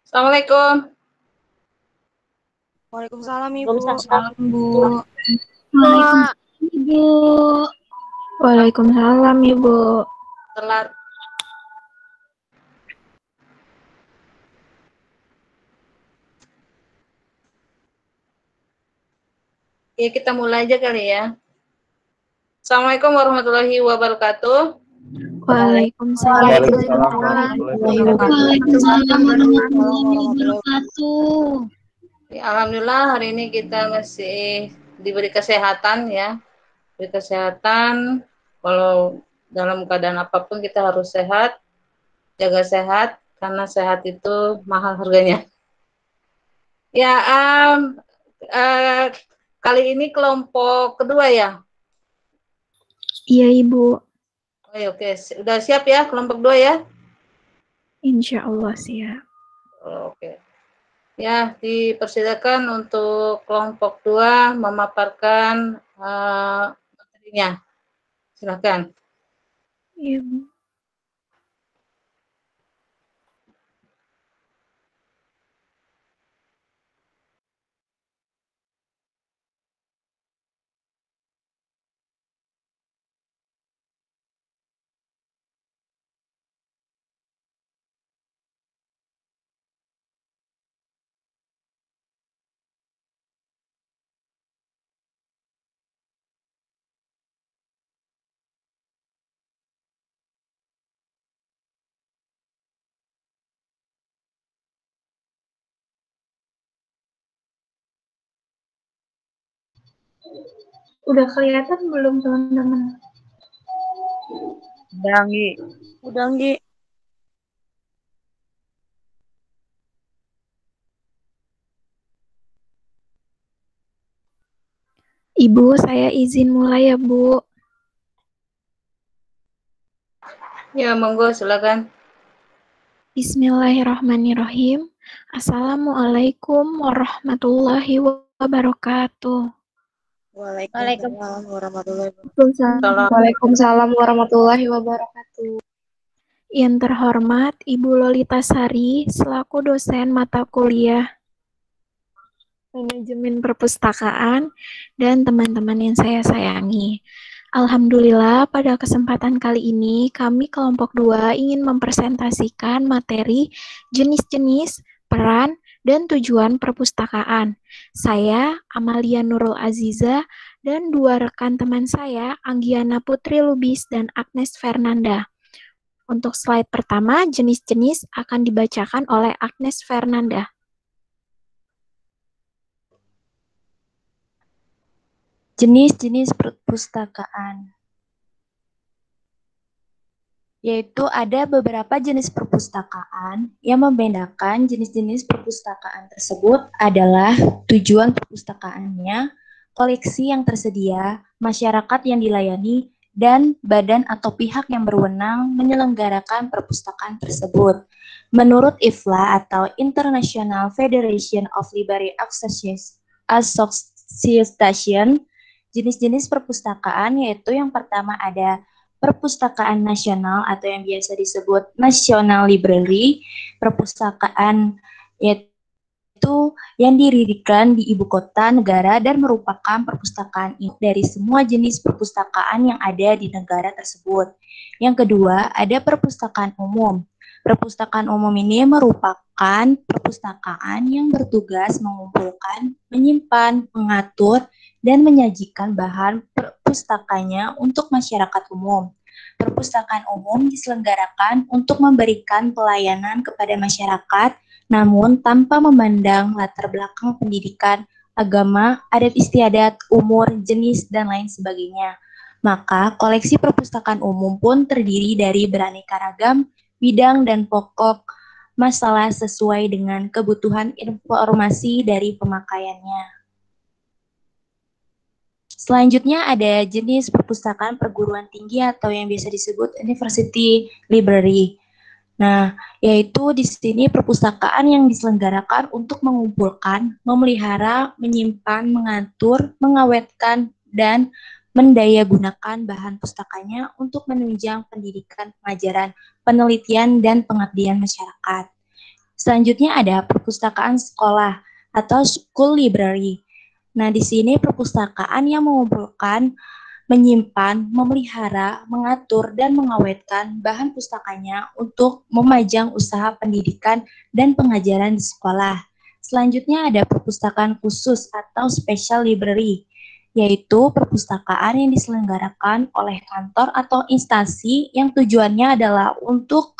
Assalamualaikum. Waalaikumsalam Ibu. Waalaikumsalam Bu. Waalaikumsalam Ibu. Waalaikumsalam Ibu. Telat. Ya, kita mulai aja kali ya. Assalamualaikum warahmatullahi wabarakatuh. Waalaikumsalam warahmatullahi wabarakatuh. Ya, alhamdulillah hari ini kita masih diberi kesehatan ya. Diberi kesehatan, kalau dalam keadaan apapun kita harus sehat, jaga sehat, karena sehat itu mahal harganya. Ya, kali ini kelompok kedua ya? Iya Ibu. Oke, udah siap ya kelompok 2 ya? Insya Allah siap. Oke. Ya, dipersilakan untuk kelompok 2 memaparkan materinya. Silakan. Iya Bu. Udah kelihatan belum teman-teman? Udah, Nggi. Udah, Nggi. Ibu, saya izin mulai ya Bu. Ya, monggo silakan. Bismillahirrahmanirrahim. Assalamualaikum warahmatullahi wabarakatuh. Waalaikumsalam warahmatullahi wabarakatuh. Waalaikumsalam warahmatullahi wabarakatuh. Yang terhormat Ibu Lolita Sari selaku dosen mata kuliah Manajemen Perpustakaan dan teman-teman yang saya sayangi. Alhamdulillah pada kesempatan kali ini kami kelompok 2 ingin mempresentasikan materi jenis-jenis, peran, dan tujuan perpustakaan. Saya, Amalia Nurul Aziza, dan 2 rekan teman saya, Anggiana Putri Lubis dan Agnes Fernanda. Untuk slide pertama, jenis-jenis akan dibacakan oleh Agnes Fernanda. Jenis-jenis perpustakaan, yaitu ada beberapa jenis perpustakaan yang membedakan jenis-jenis perpustakaan tersebut adalah tujuan perpustakaannya, koleksi yang tersedia, masyarakat yang dilayani, dan badan atau pihak yang berwenang menyelenggarakan perpustakaan tersebut. Menurut IFLA atau International Federation of Library Association, jenis-jenis perpustakaan yaitu yang pertama ada perpustakaan nasional atau yang biasa disebut National Library, perpustakaan yaitu yang didirikan di ibu kota negara dan merupakan perpustakaan dari semua jenis perpustakaan yang ada di negara tersebut. Yang kedua, ada perpustakaan umum. Perpustakaan umum ini merupakan perpustakaan yang bertugas mengumpulkan, menyimpan, mengatur, dan menyajikan bahan perpustakanya untuk masyarakat umum. Perpustakaan umum diselenggarakan untuk memberikan pelayanan kepada masyarakat, namun tanpa memandang latar belakang pendidikan, agama, adat istiadat, umur, jenis, dan lain sebagainya. Maka, koleksi perpustakaan umum pun terdiri dari beraneka ragam, bidang, dan pokok masalah sesuai dengan kebutuhan informasi dari pemakaiannya. Selanjutnya ada jenis perpustakaan perguruan tinggi atau yang biasa disebut University Library. Nah, yaitu di sini perpustakaan yang diselenggarakan untuk mengumpulkan, memelihara, menyimpan, mengatur, mengawetkan, dan mendayagunakan bahan pustakanya untuk menunjang pendidikan, pengajaran, penelitian, dan pengabdian masyarakat. Selanjutnya ada perpustakaan sekolah atau school library. Nah, di sini perpustakaan yang mengumpulkan, menyimpan, memelihara, mengatur, dan mengawetkan bahan pustakanya untuk memajang usaha pendidikan dan pengajaran di sekolah. Selanjutnya ada perpustakaan khusus atau special library, yaitu perpustakaan yang diselenggarakan oleh kantor atau instansi yang tujuannya adalah untuk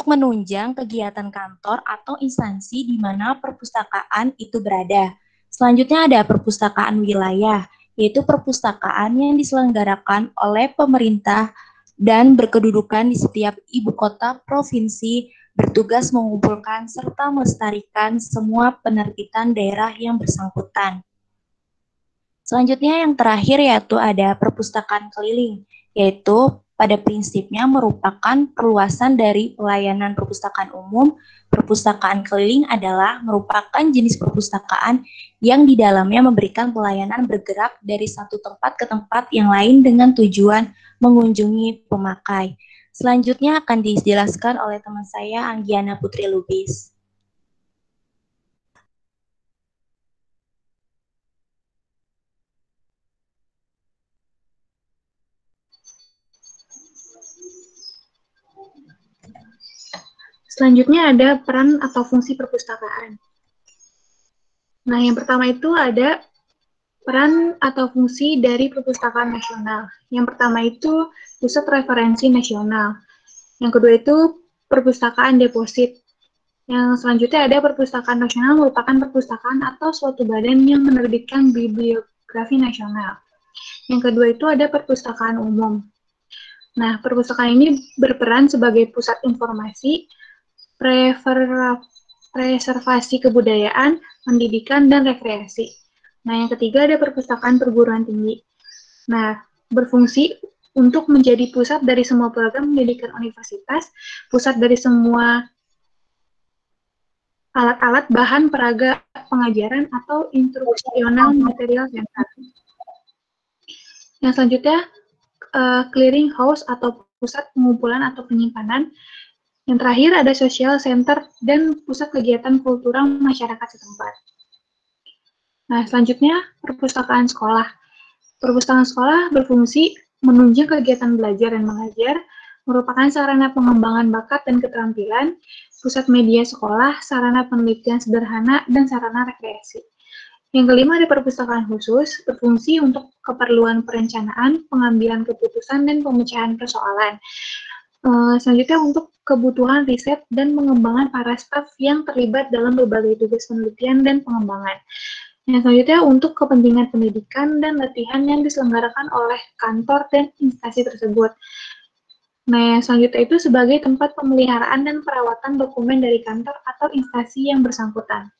menunjang kegiatan kantor atau instansi di mana perpustakaan itu berada. Selanjutnya ada perpustakaan wilayah, yaitu perpustakaan yang diselenggarakan oleh pemerintah dan berkedudukan di setiap ibu kota provinsi, bertugas mengumpulkan serta melestarikan semua penerbitan daerah yang bersangkutan. Selanjutnya yang terakhir yaitu ada perpustakaan keliling, yaitu pada prinsipnya merupakan perluasan dari pelayanan perpustakaan umum. Perpustakaan keliling adalah merupakan jenis perpustakaan yang di dalamnya memberikan pelayanan bergerak dari satu tempat ke tempat yang lain dengan tujuan mengunjungi pemakai. Selanjutnya akan dijelaskan oleh teman saya, Anggiana Putri Lubis. Selanjutnya ada peran atau fungsi perpustakaan. Nah, yang pertama itu ada peran atau fungsi dari perpustakaan nasional. Yang pertama itu pusat referensi nasional. Yang kedua itu perpustakaan deposit. Yang selanjutnya ada perpustakaan nasional merupakan perpustakaan atau suatu badan yang menerbitkan bibliografi nasional. Yang kedua itu ada perpustakaan umum. Nah, perpustakaan ini berperan sebagai pusat informasi, preservasi kebudayaan, pendidikan, dan rekreasi. Nah, yang ketiga ada perpustakaan perguruan tinggi. Nah, berfungsi untuk menjadi pusat dari semua program pendidikan universitas, pusat dari semua alat-alat bahan peraga pengajaran atau instruksional material center. Yang selanjutnya, clearing house atau pusat pengumpulan atau penyimpanan. Yang terakhir ada social center dan pusat kegiatan kultural masyarakat setempat. Nah, selanjutnya perpustakaan sekolah. Perpustakaan sekolah berfungsi menunjang kegiatan belajar dan mengajar, merupakan sarana pengembangan bakat dan keterampilan, pusat media sekolah, sarana penelitian sederhana, dan sarana rekreasi. Yang kelima ada perpustakaan khusus, berfungsi untuk keperluan perencanaan, pengambilan keputusan, dan pemecahan persoalan. Selanjutnya untuk kebutuhan riset dan pengembangan para staf yang terlibat dalam berbagai tugas penelitian dan pengembangan. Yang selanjutnya untuk kepentingan pendidikan dan latihan yang diselenggarakan oleh kantor dan instansi tersebut. Nah, yang selanjutnya itu sebagai tempat pemeliharaan dan perawatan dokumen dari kantor atau instansi yang bersangkutan.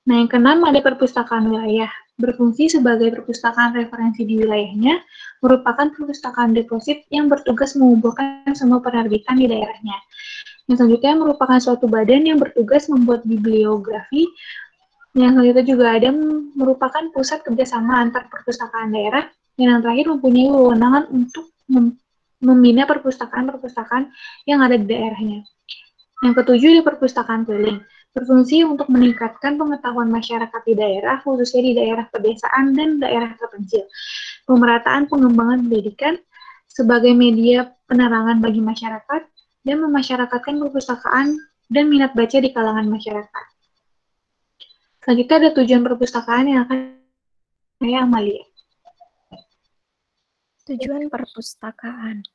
Nah, yang keenam ada perpustakaan wilayah. Berfungsi sebagai perpustakaan referensi di wilayahnya, merupakan perpustakaan deposit yang bertugas mengumpulkan semua penerbitan di daerahnya. Yang selanjutnya merupakan suatu badan yang bertugas membuat bibliografi. Yang selanjutnya juga ada merupakan pusat kerjasama antar perpustakaan daerah. Yang terakhir mempunyai wewenang untuk membina perpustakaan-perpustakaan yang ada di daerahnya. Yang ketujuh ada perpustakaan keliling. Berfungsi untuk meningkatkan pengetahuan masyarakat di daerah, khususnya di daerah pedesaan dan daerah terpencil. Pemerataan pengembangan pendidikan sebagai media penerangan bagi masyarakat dan memasyarakatkan perpustakaan dan minat baca di kalangan masyarakat. Selanjutnya ada tujuan perpustakaan yang akan saya Amalia. Tujuan perpustakaan.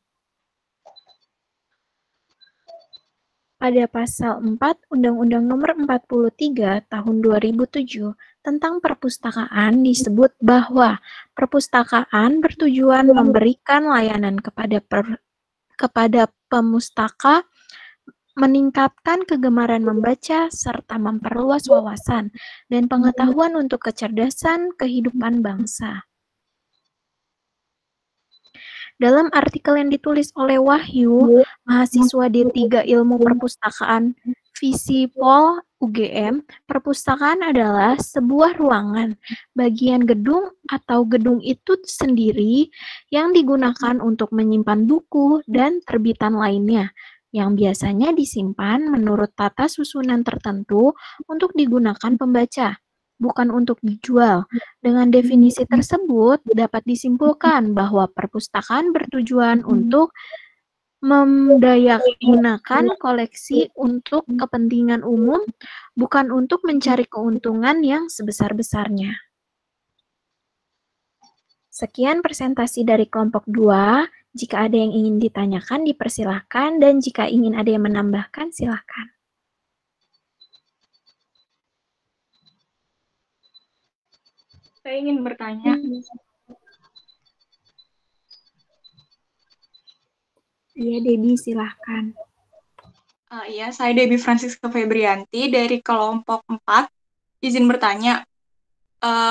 Pada pasal 4 Undang-Undang Nomor 43 Tahun 2007 tentang perpustakaan disebut bahwa perpustakaan bertujuan memberikan layanan kepada pemustaka, meningkatkan kegemaran membaca, serta memperluas wawasan dan pengetahuan untuk kecerdasan kehidupan bangsa. Dalam artikel yang ditulis oleh Wahyu, mahasiswa D3 Ilmu Perpustakaan, Visipol UGM, perpustakaan adalah sebuah ruangan, bagian gedung atau gedung itu sendiri yang digunakan untuk menyimpan buku dan terbitan lainnya, yang biasanya disimpan menurut tata susunan tertentu untuk digunakan pembaca, bukan untuk dijual. Dengan definisi tersebut, dapat disimpulkan bahwa perpustakaan bertujuan untuk mendayagunakan koleksi untuk kepentingan umum, bukan untuk mencari keuntungan yang sebesar-besarnya. Sekian presentasi dari kelompok 2. Jika ada yang ingin ditanyakan, dipersilahkan, dan jika ingin ada yang menambahkan, silakan. Saya ingin bertanya. Iya, Debbie, silahkan. Iya, saya Debbie Francisca Febrianti dari kelompok 4. Izin bertanya,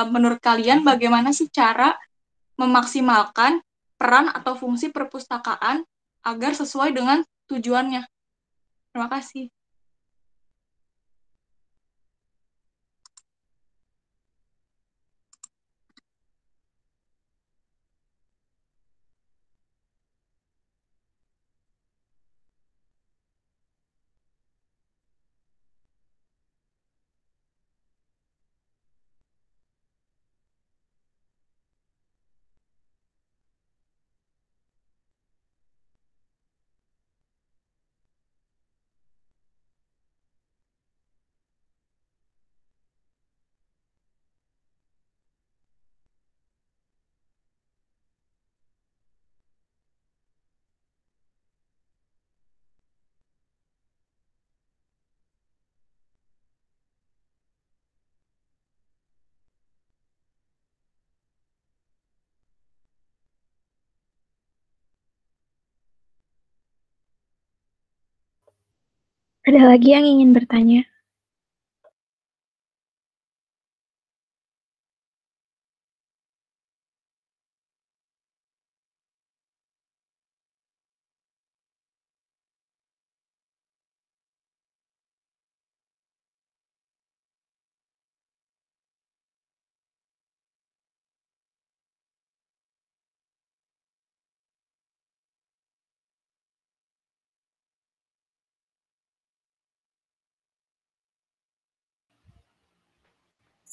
menurut kalian bagaimana sih cara memaksimalkan peran atau fungsi perpustakaan agar sesuai dengan tujuannya? Terima kasih. Ada lagi yang ingin bertanya?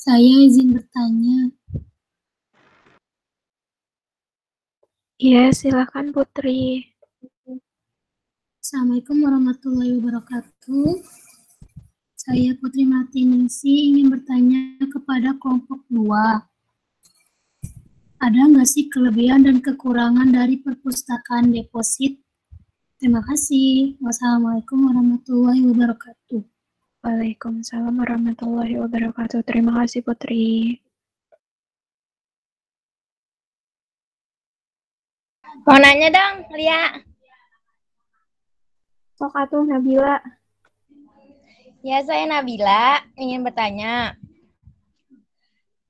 Saya izin bertanya. Iya, silakan Putri. Assalamualaikum warahmatullahi wabarakatuh. Saya Putri Martinisi ingin bertanya kepada kelompok 2. Ada nggak sih kelebihan dan kekurangan dari perpustakaan deposit? Terima kasih. Wassalamualaikum warahmatullahi wabarakatuh. Waalaikumsalam warahmatullahi wabarakatuh. Terima kasih Putri. Mau nanya dong, Lia. Sok atuh Nabila. Ya, saya Nabila ingin bertanya.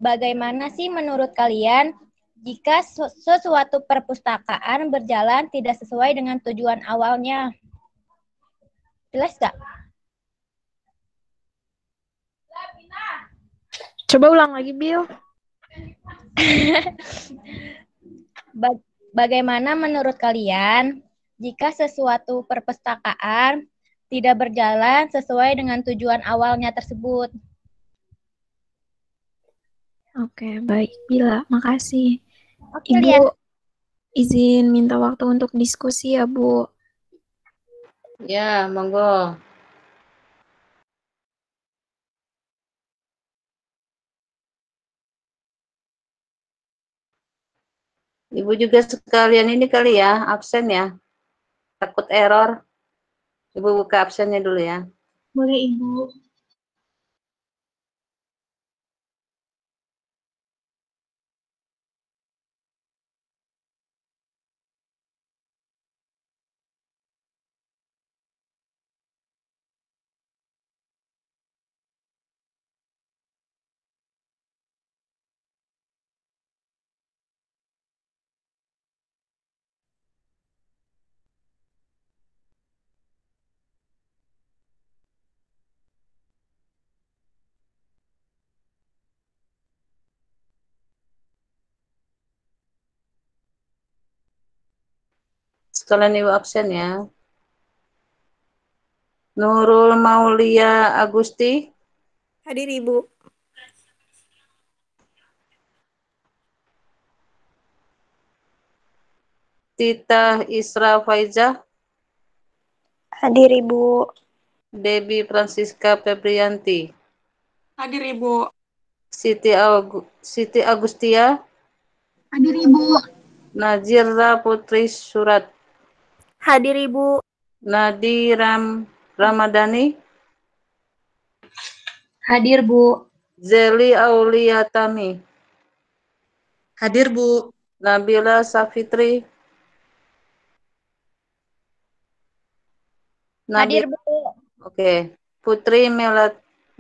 Bagaimana sih menurut kalian jika sesuatu perpustakaan berjalan tidak sesuai dengan tujuan awalnya? Jelas nggak? Coba ulang lagi, Bill. Bagaimana menurut kalian jika sesuatu perpustakaan tidak berjalan sesuai dengan tujuan awalnya tersebut? Oke, baik. Bila, makasih. Oke, Ibu, Lia. izin minta waktu untuk diskusi ya, Bu. Ya, monggo. Ibu juga sekalian ini kali ya, absen ya. Takut error. Ibu buka absennya dulu ya. Boleh Ibu. sekalian Ibu absen ya. Nurul Maulia Agusti. Hadir Ibu. Tita Isra Faizah. Hadir Ibu. Debbie Francisca Febrianti. Hadir Ibu. Siti Agustia. Hadir Ibu. Nazira Putri Surat. Hadir Ibu. Nadi Ramadhani. Hadir, Bu. Zeli Auliatami. Hadir, Bu. Nabila Safitri. Hadir, Bu. Oke. Putri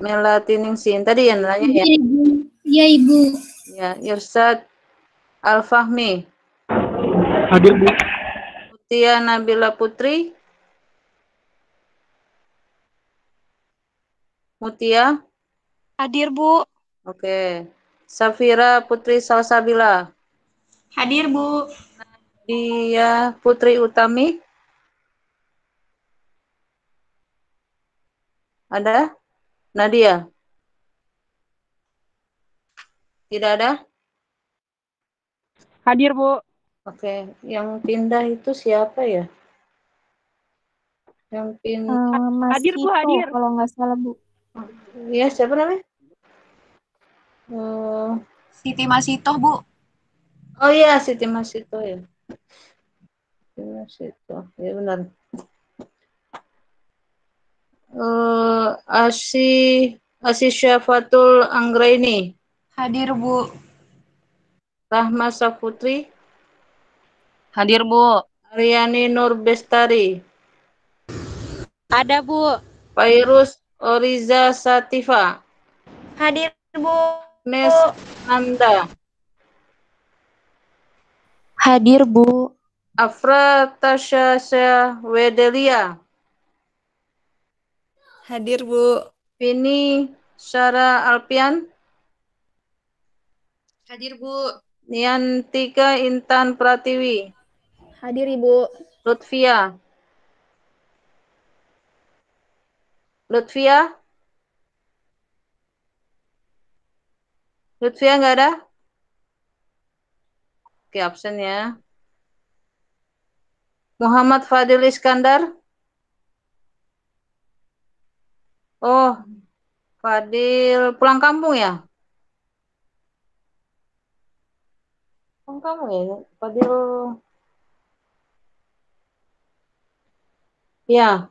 Melatiningsih. Tadi yang nanya ya. Hadir Ibu. Iya Ibu. Ya, Irsad Al-Fahmi. Hadir, Bu. Mutia Nabila Putri. Mutia. Hadir Bu. Oke. Safira Putri Salsabila. Hadir, Bu. Dia Putri Utami. Ada? Nadia? Tidak ada? Hadir, Bu. Oke, yang pindah itu siapa ya? Yang pindah, Mas Hadir, Bu, Tito, hadir. kalau nggak salah, Bu. ya siapa namanya? Siti Masitoh, Bu. Oh iya, Siti Masito ya. Siti Masito, ya benar. Syafatul Anggraini. Hadir, Bu. Rahma Safutri. Hadir, Bu. Aryani Nur Bestari. Ada, Bu. Fairuz Oriza Sativa. Hadir, Bu. Nes Nanda. Hadir, Bu. Afra Tasya Wedelia. Hadir Bu. Vini Syara Alpian. Hadir, Bu. Niantika Intan Pratiwi. Hadir Ibu. Lutfia. Lutfia? Lutfia nggak ada? Oke, absen ya. Muhammad Fadil Iskandar. Oh, Fadil pulang kampung ya? Pulang kampung ya? Fadil. Ya,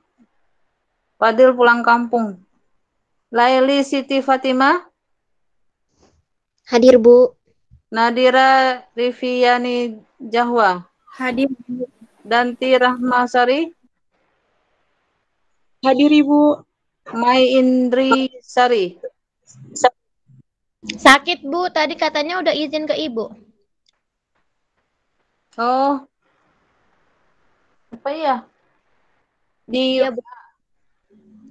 Fadil pulang kampung. Laili Siti Fatimah. Hadir, Bu. Nadira Riviani Jahwa. Hadir Bu. Danti Rahmasari. Hadir, Ibu. Mai Indri Sari. Sakit, Bu. Tadi katanya udah izin ke Ibu. Oh, apa ya? Iya, Bu.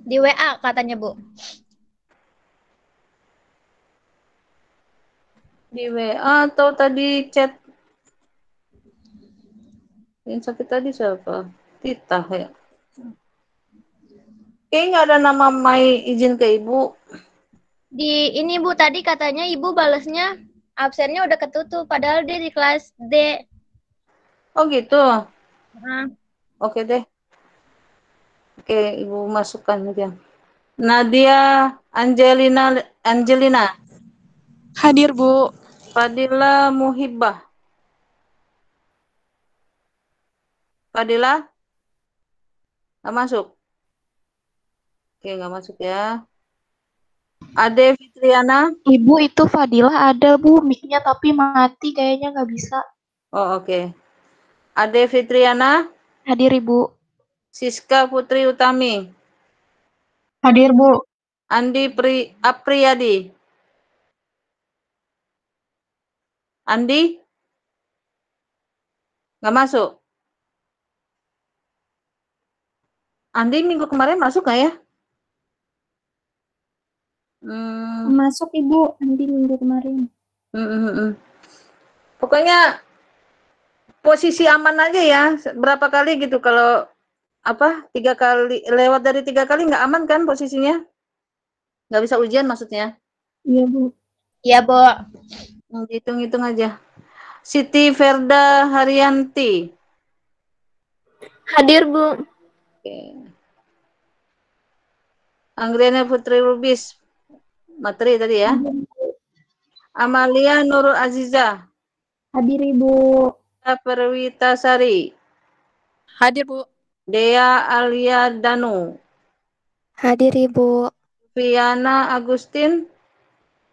Di WA katanya, Bu. Di WA atau tadi chat? Yang sakit tadi siapa? Tita ya. Kayaknya nggak ada nama Mai izin ke Ibu. Di ini, Bu, tadi katanya Ibu balesnya absennya udah ketutup. Padahal dia di kelas D. Oh gitu. Nah, Oke deh. Oke, Ibu masukkan aja. Nadia Angelina. Hadir, Bu. Fadila Muhibbah. Fadila? Nggak masuk? Oke, nggak masuk ya. Ade Fitriana. Ibu itu Fadilah ada, Bu. Mic-nya tapi mati kayaknya nggak bisa. Oh, oke. Ade Fitriana. Hadir, Ibu. Siska Putri Utami. Hadir, Bu. Andi Apriyadi. Andi? Nggak masuk? Andi minggu kemarin masuk nggak ya? Masuk Ibu, Andi minggu kemarin. Pokoknya posisi aman aja ya. Berapa kali gitu kalau 3 kali lewat dari 3 kali nggak aman kan posisinya? Nggak bisa ujian maksudnya? Iya, Bu. Iya, Bu. Hitung-hitung aja. Siti Verda Haryanti. Hadir, Bu. Oke. Anggriana Putri Lubis. Materi tadi ya. Amalia Nurul Aziza. Hadir, Ibu. Perwitasari. Hadir, Bu. Dea Alia Danu. Hadir, Ibu. Viana Agustin.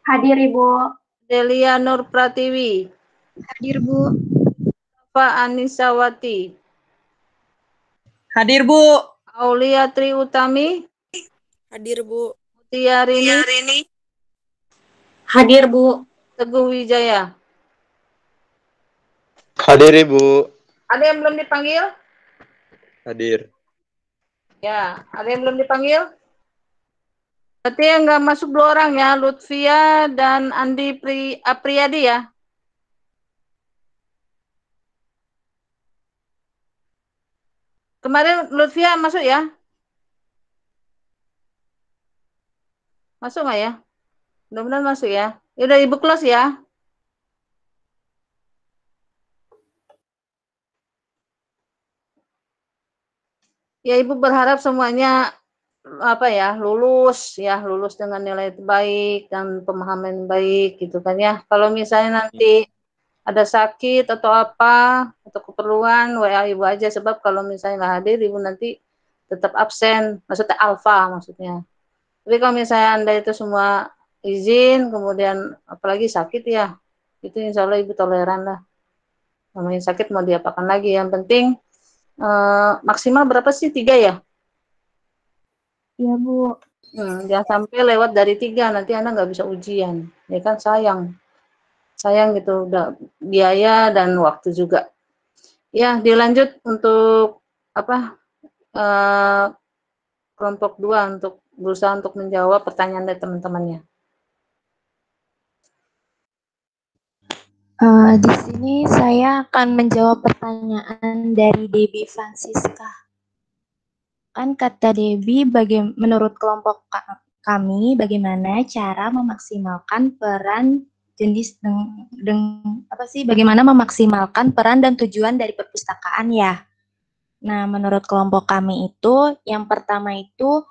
Hadir, Ibu. Delia Nur Pratiwi. Hadir, Bu. Pak Anisawati. Hadir, Bu. Aulia Tri Utami. Hadir, Bu. Tiarini. Hadir, Bu. Teguh Wijaya. Hadir Ibu. Ada yang belum dipanggil? Hadir. Ya, ada yang belum dipanggil? Berarti yang nggak masuk 2 orang ya, Lutfia dan Andi Apriyadi ya. Kemarin Lutfia masuk ya? Masuk nggak ya? Mudah-mudahan masuk ya. Udah Ibu close ya. Ya Ibu berharap semuanya lulus dengan nilai baik dan pemahaman baik gitu kan ya. Kalau misalnya nanti ada sakit atau apa atau keperluan WA Ibu aja, sebab kalau misalnya nggak hadir Ibu nanti tetap absen, maksudnya alfa maksudnya. Tapi kalau misalnya Anda itu semua izin, kemudian apalagi sakit ya, itu insya Allah Ibu toleran lah. Namanya sakit mau diapakan lagi, yang penting maksimal berapa sih? 3 ya? Iya, Bu. Jangan sampai lewat dari 3, nanti Anda nggak bisa ujian. Ya kan sayang gitu, udah biaya dan waktu juga. Ya, dilanjut untuk kelompok 2 untuk berusaha untuk menjawab pertanyaan dari teman-temannya. Di sini saya akan menjawab pertanyaan dari Debbie Francisca. Kan kata Debbie, menurut kelompok kami, bagaimana cara memaksimalkan peran bagaimana memaksimalkan peran dan tujuan dari perpustakaan ya. Nah, menurut kelompok kami itu, yang pertama itu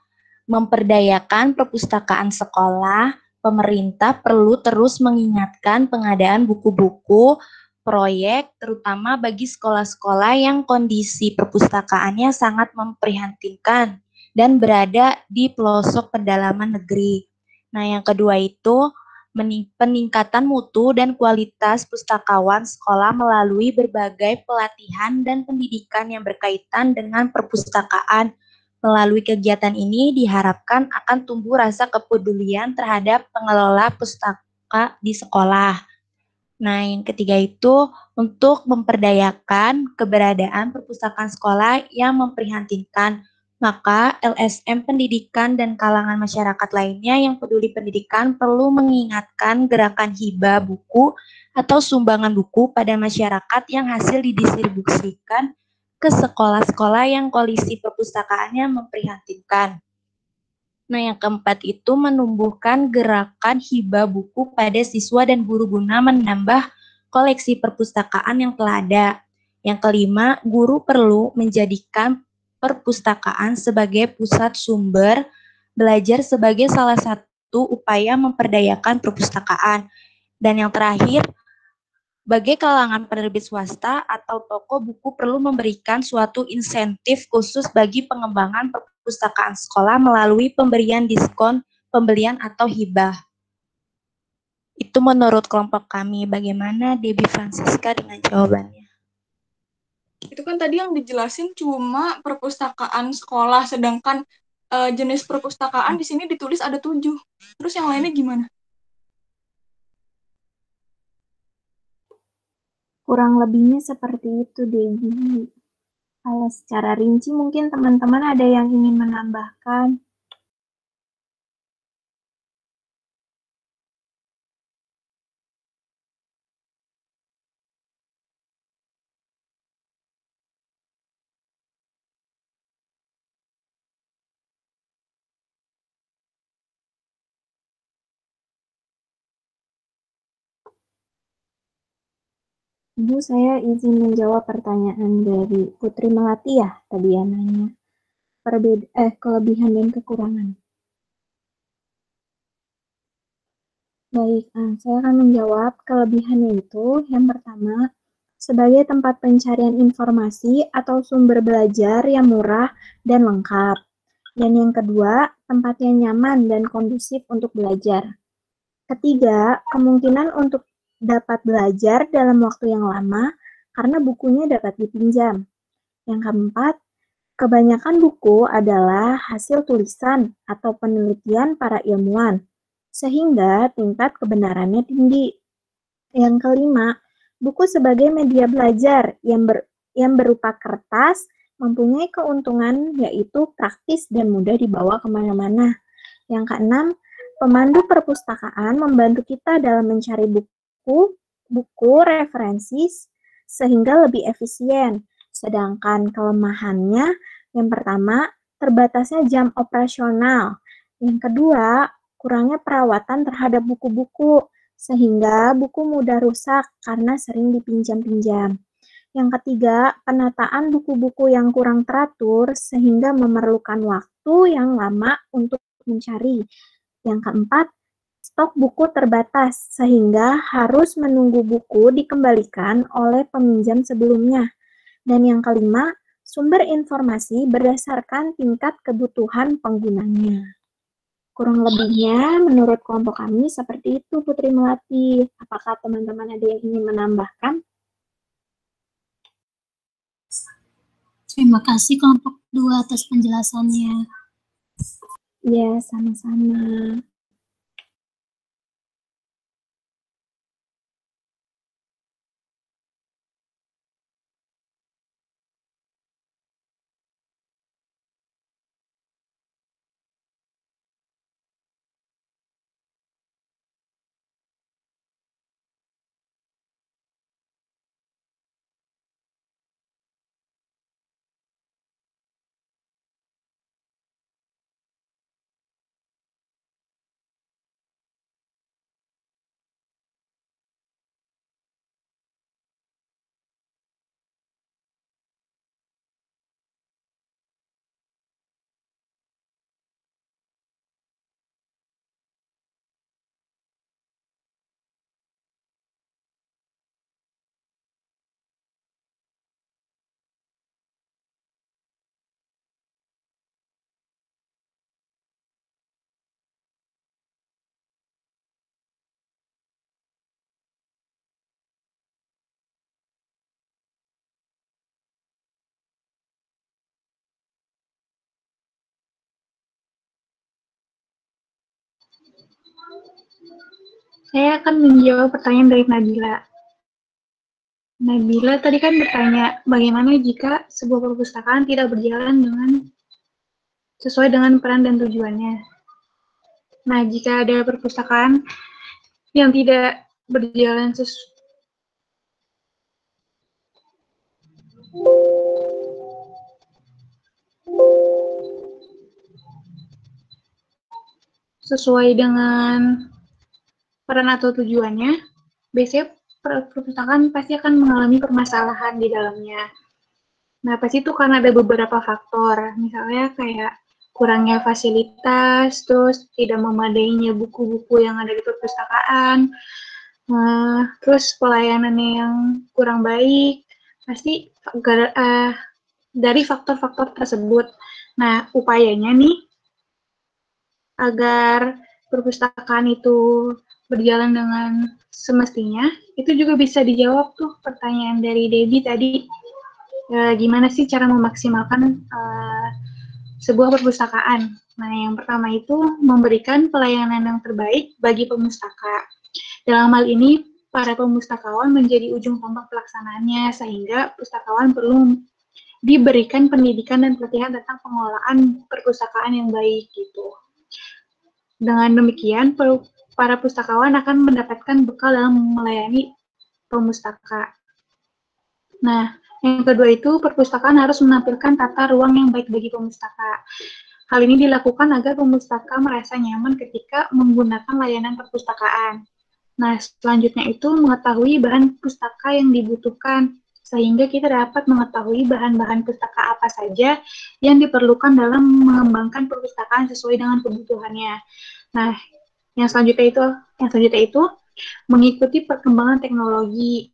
memperdayakan perpustakaan sekolah. Pemerintah perlu terus mengingatkan pengadaan buku-buku proyek, terutama bagi sekolah-sekolah yang kondisi perpustakaannya sangat memprihatinkan dan berada di pelosok pedalaman negeri. Nah, yang kedua itu peningkatan mutu dan kualitas pustakawan sekolah melalui berbagai pelatihan dan pendidikan yang berkaitan dengan perpustakaan. Melalui kegiatan ini diharapkan akan tumbuh rasa kepedulian terhadap pengelola pustaka di sekolah. Nah, yang ketiga itu untuk memperdayakan keberadaan perpustakaan sekolah yang memprihatinkan. Maka LSM pendidikan dan kalangan masyarakat lainnya yang peduli pendidikan perlu mengingatkan gerakan hibah buku atau sumbangan buku pada masyarakat yang hasil didistribusikan ke sekolah-sekolah yang kondisi perpustakaannya memprihatinkan. Nah, yang keempat itu menumbuhkan gerakan hibah buku pada siswa dan guru guna menambah koleksi perpustakaan yang telah ada. Yang kelima, guru perlu menjadikan perpustakaan sebagai pusat sumber belajar sebagai salah satu upaya memperdayakan perpustakaan. Dan yang terakhir, bagi kalangan penerbit swasta atau toko buku perlu memberikan suatu insentif khusus bagi pengembangan perpustakaan sekolah melalui pemberian diskon pembelian atau hibah. Itu menurut kelompok kami. Bagaimana Debbie Francisca dengan jawabannya? Itu kan tadi yang dijelasin cuma perpustakaan sekolah, sedangkan jenis perpustakaan di sini ditulis ada 7. Terus yang lainnya gimana? Kurang lebihnya seperti itu, Debbie. Kalau secara rinci mungkin teman-teman ada yang ingin menambahkan. Ibu, saya izin menjawab pertanyaan dari Putri Melati ya, tadi ya nanya. Kelebihan dan kekurangan. Baik, saya akan menjawab kelebihannya itu. Yang pertama, sebagai tempat pencarian informasi atau sumber belajar yang murah dan lengkap. Dan yang kedua, tempatnya nyaman dan kondusif untuk belajar. Ketiga, kemungkinan untuk dapat belajar dalam waktu yang lama karena bukunya dapat dipinjam. Yang keempat, kebanyakan buku adalah hasil tulisan atau penelitian para ilmuwan, sehingga tingkat kebenarannya tinggi. Yang kelima, buku sebagai media belajar yang berupa kertas mempunyai keuntungan yaitu praktis dan mudah dibawa kemana-mana. Yang keenam, pemandu perpustakaan membantu kita dalam mencari buku referensi sehingga lebih efisien. Sedangkan kelemahannya, yang pertama, terbatasnya jam operasional. Yang kedua, kurangnya perawatan terhadap buku-buku, sehingga buku mudah rusak karena sering dipinjam-pinjam. Yang ketiga, penataan buku-buku yang kurang teratur, sehingga memerlukan waktu yang lama untuk mencari. Yang keempat, stok buku terbatas, sehingga harus menunggu buku dikembalikan oleh peminjam sebelumnya. Dan yang kelima, sumber informasi berdasarkan tingkat kebutuhan penggunanya. Kurang lebihnya, menurut kelompok kami seperti itu, Putri Melati. Apakah teman-teman ada yang ingin menambahkan? Terima kasih kelompok 2 atas penjelasannya. Ya, sama-sama. Saya akan menjawab pertanyaan dari Nabila. Nabila tadi kan bertanya, bagaimana jika sebuah perpustakaan tidak berjalan sesuai dengan peran dan tujuannya. Nah, jika ada perpustakaan yang tidak berjalan sesuai dengan peran atau tujuannya, biasanya perpustakaan pasti akan mengalami permasalahan di dalamnya. Nah, pasti itu karena ada beberapa faktor, misalnya kayak kurangnya fasilitas, terus tidak memadainya buku-buku yang ada di perpustakaan, terus pelayanannya yang kurang baik, pasti dari faktor-faktor tersebut. Nah, upayanya nih, agar perpustakaan itu berjalan dengan semestinya, itu juga bisa dijawab tuh pertanyaan dari Debbie tadi. Gimana sih cara memaksimalkan sebuah perpustakaan? Nah, yang pertama itu memberikan pelayanan yang terbaik bagi pemustaka. Dalam hal ini, para pemustakawan menjadi ujung tombak pelaksanaannya, sehingga pustakawan perlu diberikan pendidikan dan pelatihan tentang pengelolaan perpustakaan yang baik gitu. Dengan demikian, para pustakawan akan mendapatkan bekal dalam melayani pemustaka. Nah, yang kedua itu, perpustakaan harus menampilkan tata ruang yang baik bagi pemustaka. Hal ini dilakukan agar pemustaka merasa nyaman ketika menggunakan layanan perpustakaan. Nah, selanjutnya itu mengetahui bahan pustaka yang dibutuhkan, sehingga kita dapat mengetahui bahan-bahan pustaka apa saja yang diperlukan dalam mengembangkan perpustakaan sesuai dengan kebutuhannya. Nah, yang selanjutnya itu mengikuti perkembangan teknologi,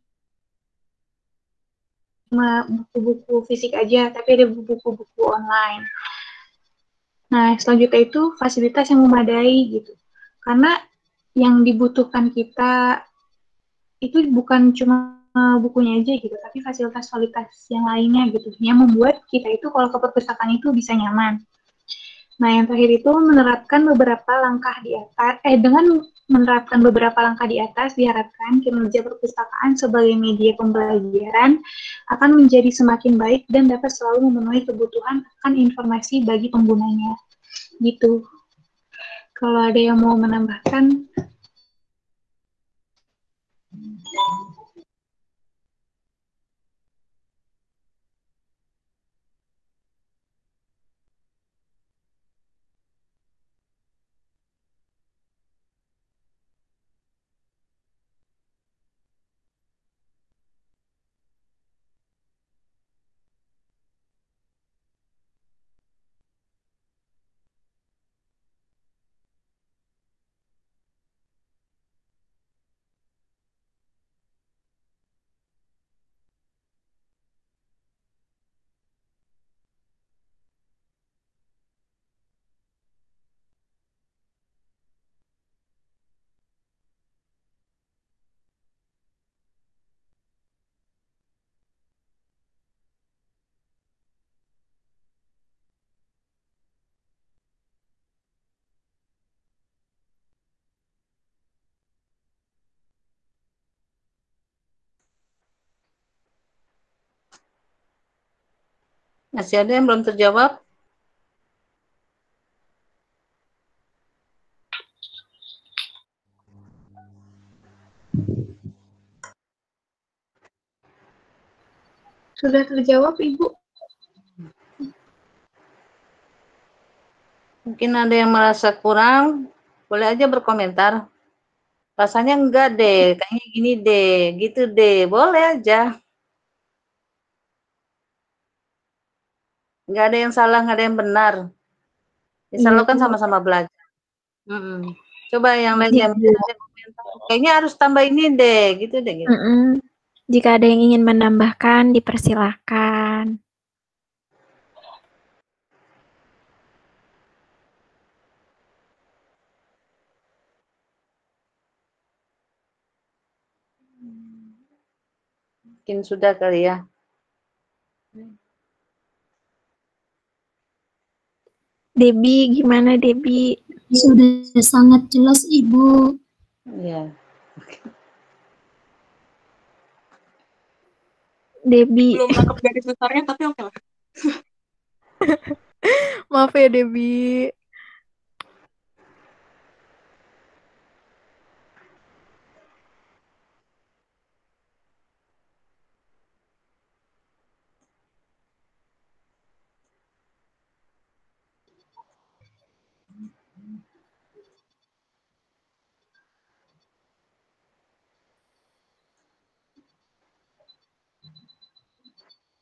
buku-buku fisik aja, tapi ada buku-buku online. Nah, selanjutnya itu fasilitas yang memadai gitu. Karena yang dibutuhkan kita itu bukan cuma bukunya aja gitu, tapi fasilitas-fasilitas yang lainnya gitu, yang membuat kita itu kalau ke perpustakaan itu bisa nyaman. Nah, yang terakhir itu menerapkan beberapa langkah di atas, dengan menerapkan beberapa langkah di atas, diharapkan kinerja perpustakaan sebagai media pembelajaran akan menjadi semakin baik dan dapat selalu memenuhi kebutuhan akan informasi bagi penggunanya. Gitu. Kalau ada yang mau menambahkan. Masih ada yang belum terjawab? Sudah terjawab, Ibu? Mungkin ada yang merasa kurang, boleh aja berkomentar. Rasanya enggak deh, kayaknya gini deh, gitu deh, boleh aja. Enggak ada yang salah, enggak ada yang benar. Insya Allah kan sama-sama belajar. Coba yang lain yang komentar. Kayaknya harus tambah ini deh, gitu deh. Gitu. Jika ada yang ingin menambahkan, dipersilahkan. Mungkin sudah kali ya. Debbie, gimana Debbie? Sudah sangat jelas, Ibu. Iya. Debbie. Belum nangkep garis besarnya, tapi oke lah. Maaf ya, Debbie.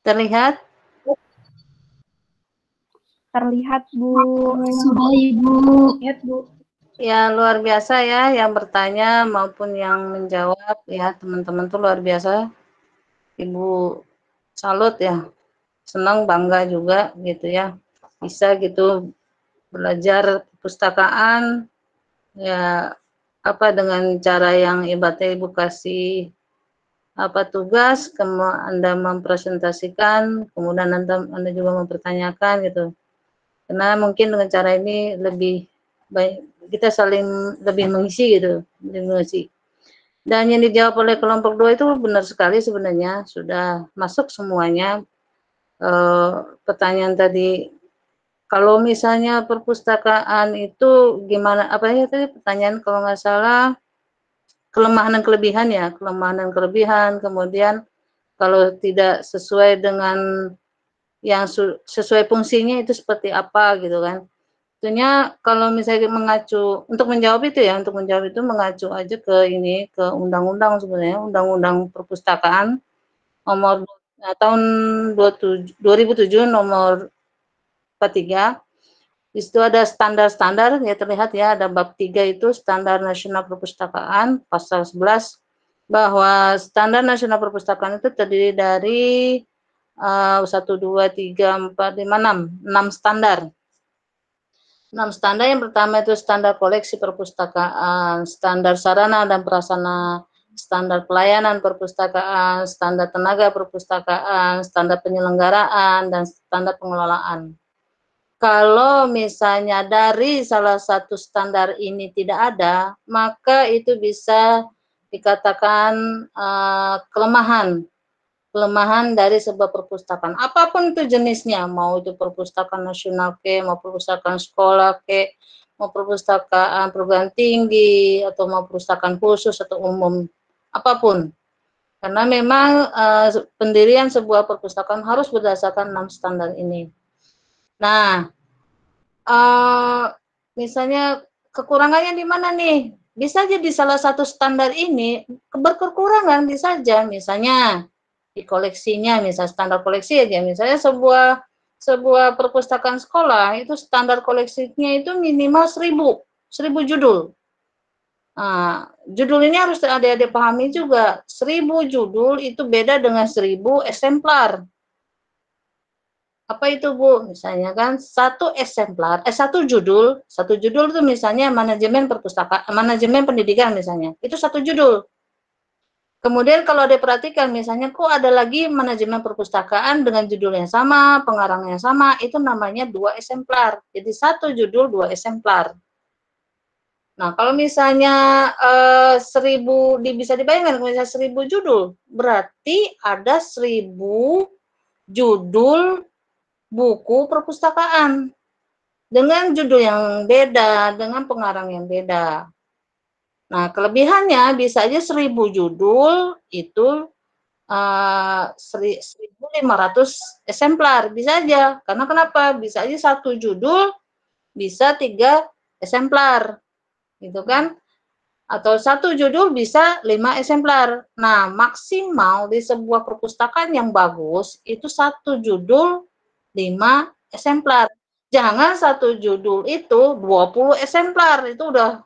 Terlihat? Terlihat, Bu. Sudah, Ibu. Lihat, Bu. Ya, luar biasa ya yang bertanya maupun yang menjawab ya, teman-teman tuh luar biasa. Ibu salut ya. Senang, bangga juga gitu ya. Bisa gitu belajar perpustakaan ya dengan cara yang ibaratnya Ibu kasih tugas, kemudian Anda mempresentasikan, kemudian Anda juga mempertanyakan gitu. Karena mungkin dengan cara ini lebih baik kita saling lebih mengisi gitu, lebih mengisi. Dan yang dijawab oleh kelompok 2 itu benar sekali sebenarnya, sudah masuk semuanya. Pertanyaan tadi, kalau misalnya perpustakaan itu gimana, tadi pertanyaan kalau nggak salah, kelemahan dan kelebihan ya, kelemahan dan kelebihan, kemudian kalau tidak sesuai dengan yang sesuai fungsinya itu seperti apa gitu kan. Tentunya kalau misalnya mengacu untuk menjawab itu ya, untuk menjawab itu mengacu aja ke ini, ke undang-undang sebenarnya, Undang-Undang Perpustakaan nomor tahun 2007 nomor 43. Di situ ada standar-standar ya, terlihat ya, ada bab 3 itu standar nasional perpustakaan pasal 11 bahwa standar nasional perpustakaan itu terdiri dari 1, 2, 3, 4, 5, 6 standar. 6 standar. Yang pertama itu standar koleksi perpustakaan, standar sarana dan prasarana, standar pelayanan perpustakaan, standar tenaga perpustakaan, standar penyelenggaraan, dan standar pengelolaan. Kalau misalnya dari salah satu standar ini tidak ada, maka itu bisa dikatakan kelemahan dari sebuah perpustakaan. Apapun itu jenisnya, mau itu perpustakaan nasional mau perpustakaan sekolah mau perpustakaan perguruan tinggi, atau mau perpustakaan khusus atau umum, apapun. Karena memang pendirian sebuah perpustakaan harus berdasarkan 6 standar ini. Nah, misalnya kekurangannya di mana nih? Bisa aja di salah satu standar ini berkekurangan, bisa aja. Misalnya di koleksinya, misal standar koleksi aja, misalnya sebuah perpustakaan sekolah itu standar koleksinya itu minimal 1000 judul. Nah, judul ini harus adik-adik pahami juga, 1000 judul itu beda dengan 1000 eksemplar. Apa itu Bu? Misalnya kan satu judul itu misalnya manajemen perpustakaan, manajemen pendidikan misalnya, itu 1 judul. Kemudian kalau diperhatikan misalnya kok ada lagi manajemen perpustakaan dengan judul yang sama, pengarang yang sama, itu namanya 2 eksemplar. Jadi 1 judul 2 eksemplar. Nah, kalau misalnya 1000 bisa dibayangkan misalnya 1000 judul, berarti ada 1000 judul buku perpustakaan dengan judul yang beda, dengan pengarang yang beda. Nah, kelebihannya bisa aja 1000 judul itu 1.500 eksemplar, bisa aja. Karena kenapa? Bisa aja 1 judul bisa 3 eksemplar, gitu kan? Atau 1 judul bisa 5 eksemplar. Nah, maksimal di sebuah perpustakaan yang bagus itu 1 judul 5 eksemplar. Jangan 1 judul itu 20 eksemplar, itu udah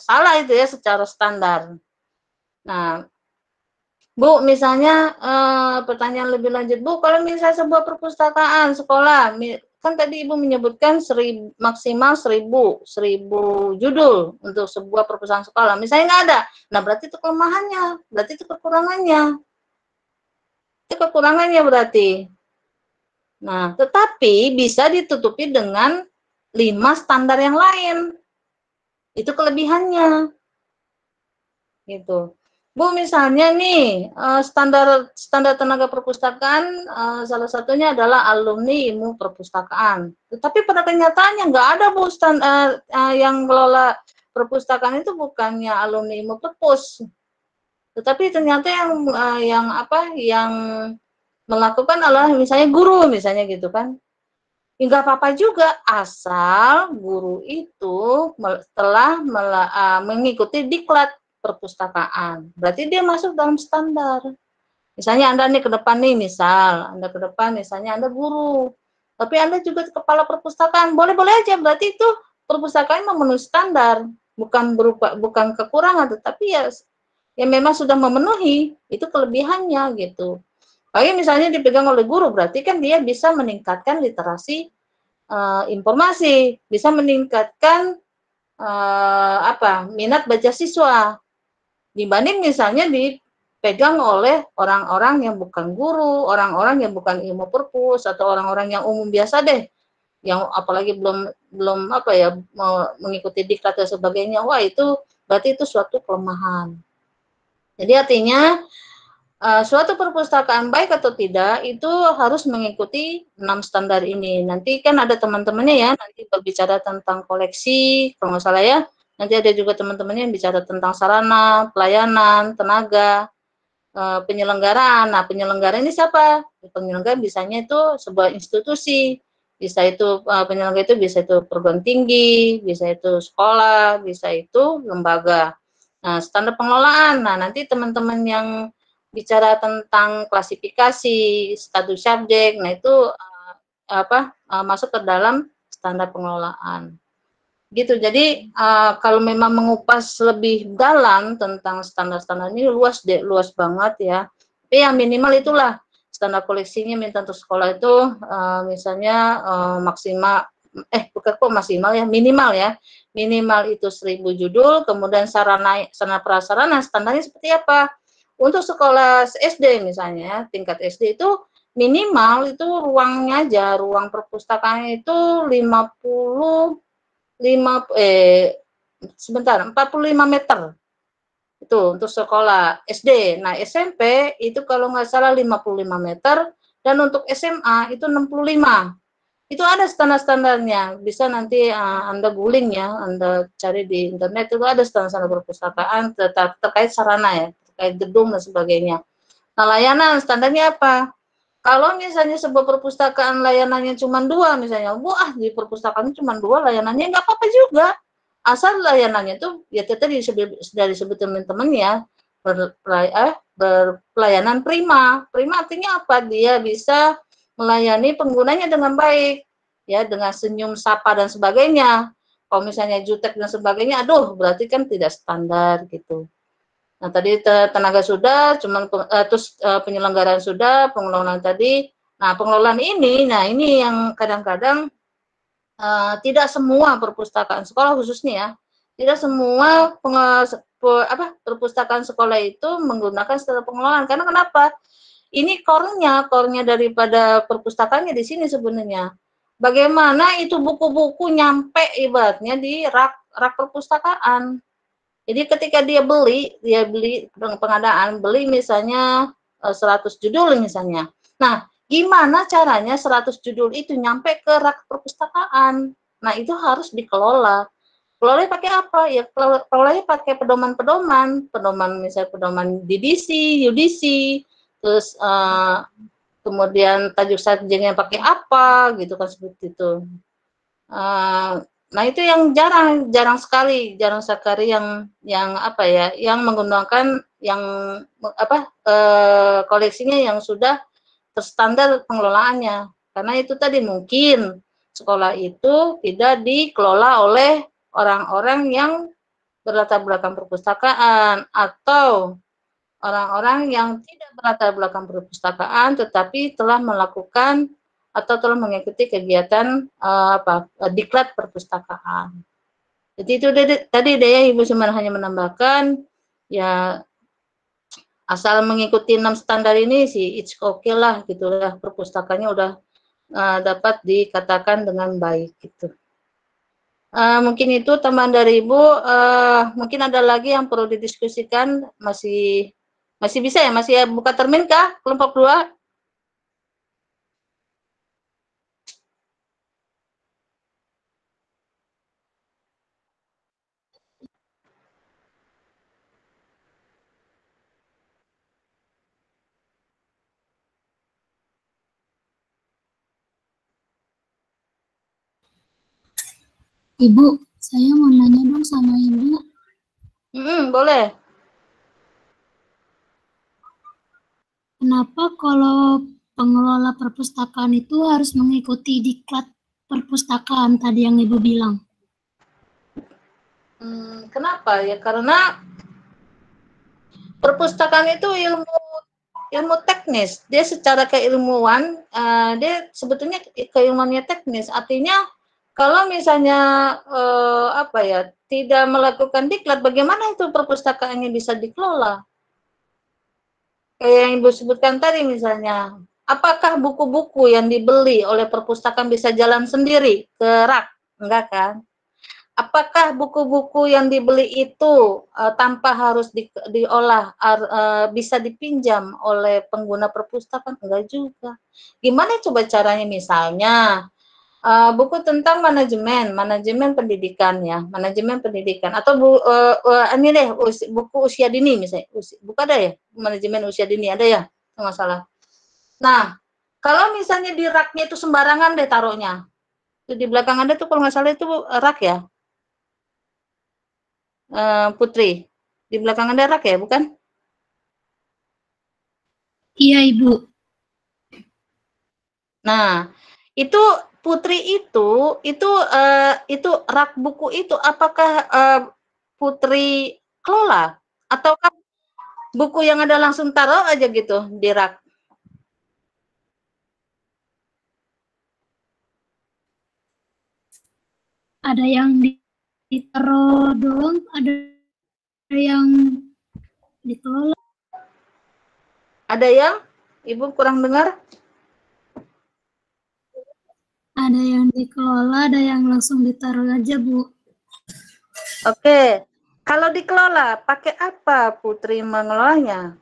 salah itu ya secara standar. Nah, Bu, misalnya pertanyaan lebih lanjut, Bu, kalau misalnya sebuah perpustakaan sekolah, kan tadi Ibu menyebutkan maksimal 1000 judul untuk sebuah perpustakaan sekolah, misalnya nggak ada, nah berarti itu kelemahannya, berarti itu kekurangannya berarti. Nah, tetapi bisa ditutupi dengan 5 standar yang lain. Itu kelebihannya. Gitu. Bu, misalnya nih, standar tenaga perpustakaan salah satunya adalah alumni ilmu perpustakaan. Tetapi pada kenyataannya nggak ada Bu yang kelola perpustakaan itu bukannya alumni ilmu perpus. Tetapi ternyata yang melakukan adalah misalnya guru misalnya gitu kan. Enggak apa-apa juga asal guru itu telah mengikuti diklat perpustakaan. Berarti dia masuk dalam standar. Misalnya Anda nih ke depan nih, Anda ke depan misalnya Anda guru, tapi Anda juga kepala perpustakaan, boleh-boleh aja, berarti itu perpustakaan memenuhi standar, bukan kekurangan, tetapi ya memang sudah memenuhi, itu kelebihannya gitu. Kayak misalnya dipegang oleh guru, berarti kan dia bisa meningkatkan literasi informasi, bisa meningkatkan minat baca siswa, dibanding misalnya dipegang oleh orang-orang yang bukan guru, orang-orang yang bukan ilmu perpus, atau orang-orang yang umum biasa deh, yang apalagi belum mengikuti diklat dan sebagainya. Wah, itu berarti itu suatu kelemahan. Jadi artinya suatu perpustakaan baik atau tidak itu harus mengikuti 6 standar ini. Nanti kan ada teman-temannya ya, nanti berbicara tentang koleksi, kalau nggak salah ya. Nanti ada juga teman-temannya yang bicara tentang sarana, pelayanan, tenaga, penyelenggaraan. Nah, penyelenggara ini siapa? Penyelenggara bisanya itu sebuah institusi. Bisa itu penyelenggara itu bisa itu perguruan tinggi, bisa itu sekolah, bisa itu lembaga. Nah, standar pengelolaan. Nah, nanti teman-teman yang bicara tentang klasifikasi, status subjek, nah itu masuk ke dalam standar pengelolaan. Gitu. Jadi kalau memang mengupas lebih dalam tentang standar-standar ini luas banget ya. Tapi yang minimal itulah standar koleksinya minta untuk sekolah itu misalnya maksimal bukan kok maksimal ya, minimal itu 1000 judul, kemudian sarana prasarana standarnya seperti apa. Untuk sekolah SD misalnya, tingkat SD itu minimal itu ruangnya aja, ruang perpustakaan itu 45 meter. Itu untuk sekolah SD. Nah, SMP itu kalau nggak salah 55 meter, dan untuk SMA itu 65. Itu ada standar-standarnya. Bisa nanti Anda guling ya, Anda cari di internet, itu ada standar-standar perpustakaan terkait sarana ya, terkait gedung dan sebagainya. Nah, layanan standarnya apa? Kalau misalnya sebuah perpustakaan layanannya cuma 2 misalnya, wah di perpustakaan cuma 2 layanannya nggak apa-apa juga. Asal layanannya itu ya tadi sudah disebut teman-teman ya, berpelayanan prima. Prima artinya apa? Dia bisa melayani penggunanya dengan baik, ya dengan senyum, sapa dan sebagainya. Kalau misalnya jutek dan sebagainya, aduh berarti kan tidak standar gitu. Nah, tadi tenaga sudah, cuman terus penyelenggaraan sudah, pengelolaan tadi. Nah, pengelolaan ini, yang kadang-kadang tidak semua perpustakaan sekolah khususnya ya, tidak semua perpustakaan sekolah itu menggunakan standar pengelolaan. Karena kenapa? Ini core-nya daripada perpustakaannya di sini sebenarnya. Bagaimana itu buku-buku nyampe ibaratnya di rak perpustakaan. Jadi ketika dia beli pengadaan, beli misalnya 100 judul misalnya. Nah, gimana caranya 100 judul itu nyampe ke rak perpustakaan? Nah, itu harus dikelola. Kelolanya pakai apa? Ya kelolanya pakai pedoman misalnya pedoman DDC, UDC, terus kemudian tajuk subjeknya pakai apa gitu kan, seperti itu. Nah, itu yang jarang sekali yang menggunakan koleksinya yang sudah terstandar pengelolaannya. Karena itu tadi mungkin sekolah itu tidak dikelola oleh orang-orang yang berlatar belakang perpustakaan, atau orang-orang yang tidak berlatar belakang perpustakaan tetapi telah melakukan atau telah mengikuti kegiatan diklat perpustakaan. Jadi itu tadi daya Ibu cuma hanya menambahkan ya, asal mengikuti 6 standar ini sih it's okay lah gitu lah, perpustakaannya udah dapat dikatakan dengan baik gitu. Mungkin itu tambahan dari Ibu. Mungkin ada lagi yang perlu didiskusikan, masih bisa ya, masih buka termin kah kelompok 2? Ibu, saya mau nanya dong sama Ibu. Boleh. Kenapa kalau pengelola perpustakaan itu harus mengikuti diklat perpustakaan tadi yang Ibu bilang? Kenapa ya? Karena perpustakaan itu ilmu teknis. Dia secara keilmuan, dia sebetulnya keilmuannya teknis. Artinya kalau misalnya tidak melakukan diklat, bagaimana itu perpustakaannya bisa dikelola? Kayak yang Ibu sebutkan tadi misalnya, apakah buku-buku yang dibeli oleh perpustakaan bisa jalan sendiri ke rak? Enggak kan? Apakah buku-buku yang dibeli itu tanpa harus diolah bisa dipinjam oleh pengguna perpustakaan? Enggak juga. Gimana coba caranya? Misalnya buku tentang manajemen pendidikan ya, manajemen pendidikan, atau ini deh buku usia dini misalnya, buku ada ya, manajemen usia dini ada ya, nggak salah. Nah, Kalau misalnya di raknya itu sembarangan deh taruhnya. Itu di belakang Anda tuh kalau nggak salah itu rak ya, Putri. Di belakang Anda rak ya, bukan? Iya, Ibu. Nah, itu Putri itu rak buku itu apakah Putri kelola ataukah buku yang ada langsung taruh aja gitu di rak? Ada yang ditaruh doang, ada yang dikelola. Ada yang Ibu kurang dengar? Ada yang dikelola, ada yang langsung ditaruh aja, Bu. Oke. Kalau dikelola, pakai apa Putri mengelolanya?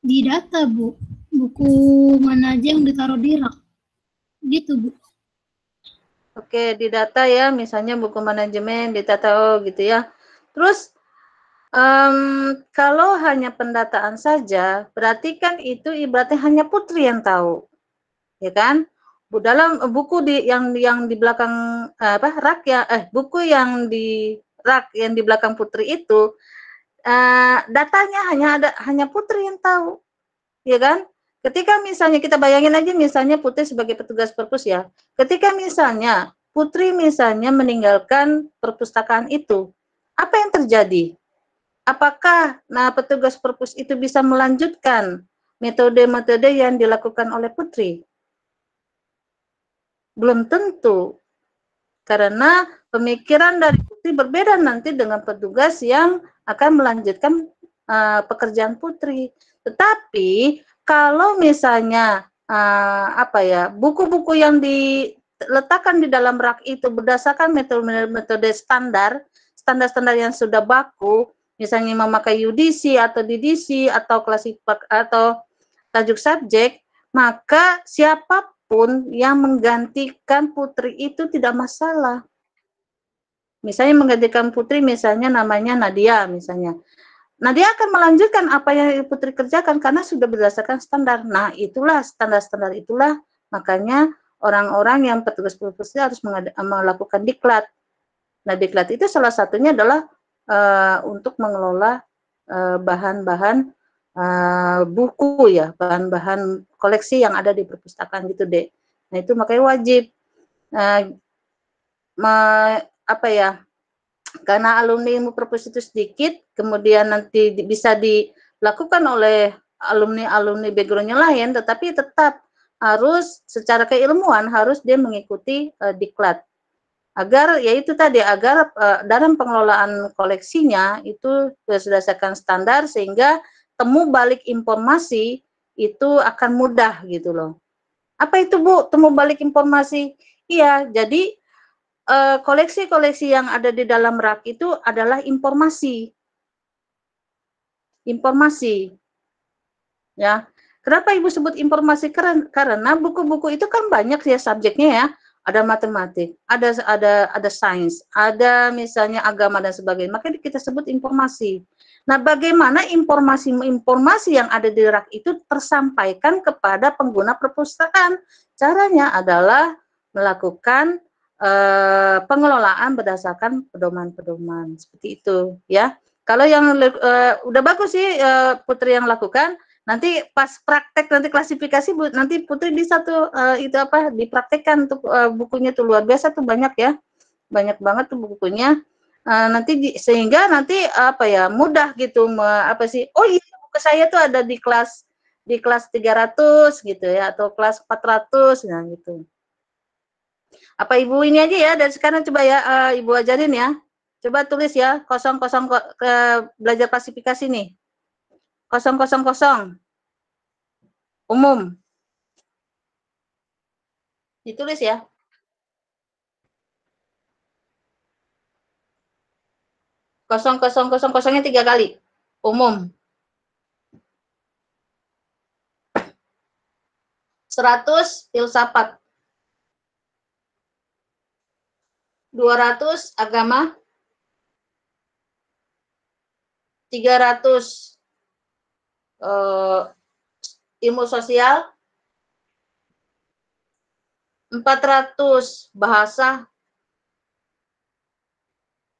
Di data, Bu. Buku mana aja yang ditaruh di rak. Gitu, Bu. Oke, di data ya, misalnya buku manajemen, di data, oh gitu ya. Terus, kalau hanya pendataan saja, berarti kan itu ibaratnya hanya Putri yang tahu, ya kan? Dalam buku yang di belakang rak ya, buku yang di rak yang di belakang Putri itu, datanya hanya Putri yang tahu, ya kan? Ketika misalnya kita bayangin aja misalnya Putri sebagai petugas perpus ya. Ketika misalnya Putri misalnya meninggalkan perpustakaan itu, apa yang terjadi? Apakah petugas perpus itu bisa melanjutkan metode-metode yang dilakukan oleh Putri? Belum tentu. Karena pemikiran dari Putri berbeda nanti dengan petugas yang akan melanjutkan pekerjaan Putri. Tetapi kalau misalnya buku-buku yang diletakkan di dalam rak itu berdasarkan metode standar yang sudah baku, misalnya memakai UDC atau DDC atau atau tajuk subjek, maka siapapun yang menggantikan Putri itu tidak masalah. Misalnya menggantikan Putri, misalnya namanya Nadia, misalnya. Nadia akan melanjutkan apa yang Putri kerjakan karena sudah berdasarkan standar. Nah, itulah standar-standar itulah makanya orang-orang yang petugas perpus harus melakukan diklat. Nah, diklat itu salah satunya adalah untuk mengelola bahan-bahan buku ya, bahan-bahan koleksi yang ada di perpustakaan gitu deh. Nah, itu makanya wajib karena alumni ilmu perpus itu sedikit, kemudian nanti bisa dilakukan oleh alumni background-nya lain, tetapi tetap harus secara keilmuan harus dia mengikuti diklat. Agar yaitu tadi agar dalam pengelolaan koleksinya itu berdasarkan standar sehingga temu balik informasi itu akan mudah gitu loh. Apa itu Bu, temu balik informasi? Iya, jadi koleksi-koleksi yang ada di dalam rak itu adalah informasi. Informasi. Ya. Kenapa Ibu sebut informasi? Karena buku-buku itu kan banyak ya subjeknya ya. Ada matematik, ada sains, ada misalnya agama dan sebagainya. Maka kita sebut informasi. Nah, bagaimana informasi yang ada di rak itu tersampaikan kepada pengguna perpustakaan? Caranya adalah melakukan pengelolaan berdasarkan pedoman-pedoman seperti itu ya. Kalau yang udah bagus sih Putri yang lakukan, nanti pas praktek nanti klasifikasi nanti Putri bisa tuh dipraktekkan untuk bukunya tuh luar biasa tuh banyak ya, banyak banget tuh bukunya. Sehingga nanti mudah gitu oh iya buku saya tuh ada di kelas 300 gitu ya atau kelas 400 nah gitu. Apa Ibu ini aja ya, dari sekarang coba ya Ibu ajarin ya. Coba tulis ya, 000 belajar klasifikasi nih. 000 umum. Ditulis ya. Kosongnya 3 kali. Umum. 100 filsafat. 200 agama. 300 ilmu sosial, 400 bahasa,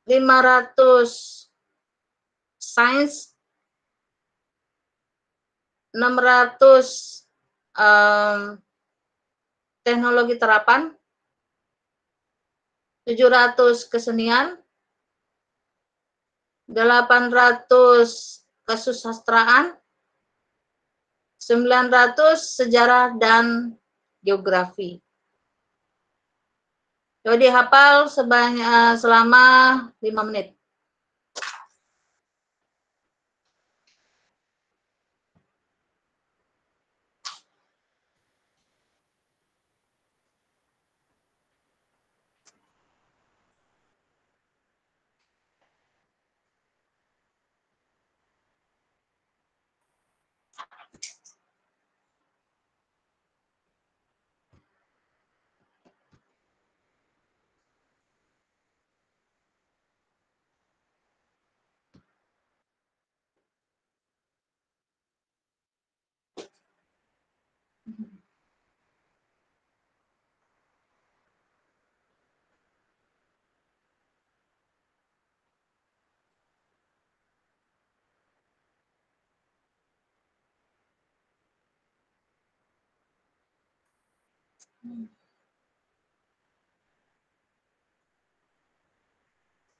500 sains, 600 teknologi terapan, 700 kesenian, 800 kesusastraan, 900 sejarah dan geografi. Coba dihafal selama 5 menit.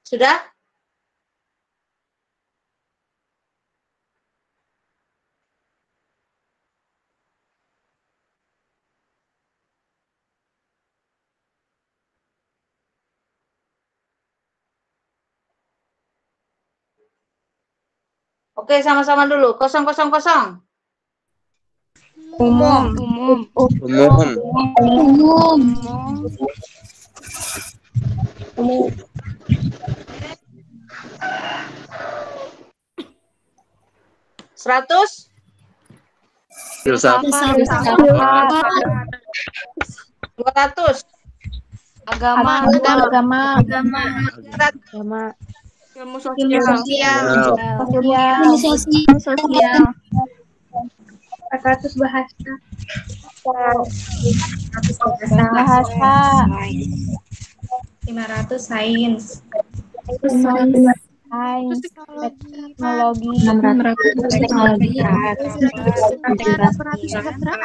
Sudah? Oke, sama-sama dulu. 000. Umum. Seratus. Filsafat. 200. Agama. Ilmu sosial. sosial. 400 bahasa. Bahasa. 500 sains. Teknologi. 600 teknologi. 800 sastra.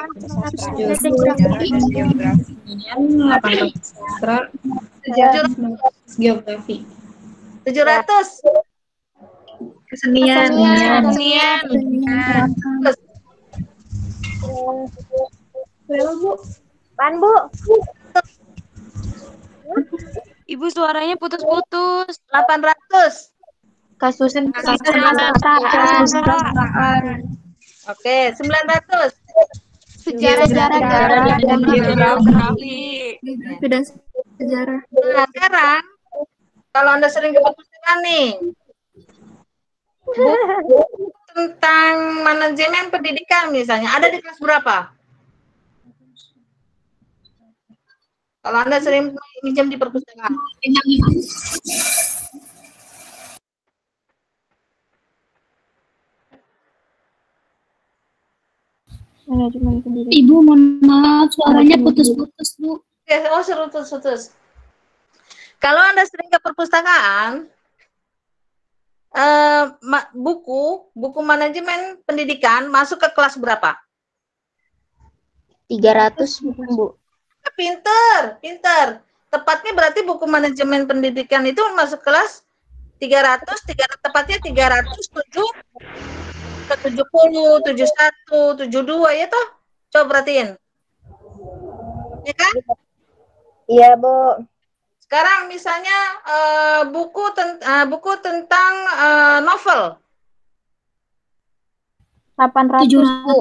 700 geografi. 700. Kesenian. Bu. Ibu suaranya putus-putus. 800. Kesusastraan. Oke, 900. Sejarah dan Geografi. dan sejarah. Nah, sekarang kalau Anda sering ke perpustakaan nih, buku tentang manajemen pendidikan misalnya, ada di kelas berapa? Kalau Anda sering minjem di perpustakaan. Manajemen pendidikan. Ibu, mohon maaf, suaranya putus-putus, Bu. Putus. Kalau Anda sering ke perpustakaan, buku manajemen pendidikan masuk ke kelas berapa? 300, Bu. Pinter. Tepatnya berarti buku manajemen pendidikan itu masuk kelas 300, tepatnya 307, 70, 71, 72 ya toh? Coba perhatiin. Ya kan? Iya, Bu. Sekarang misalnya buku tentang novel. 800.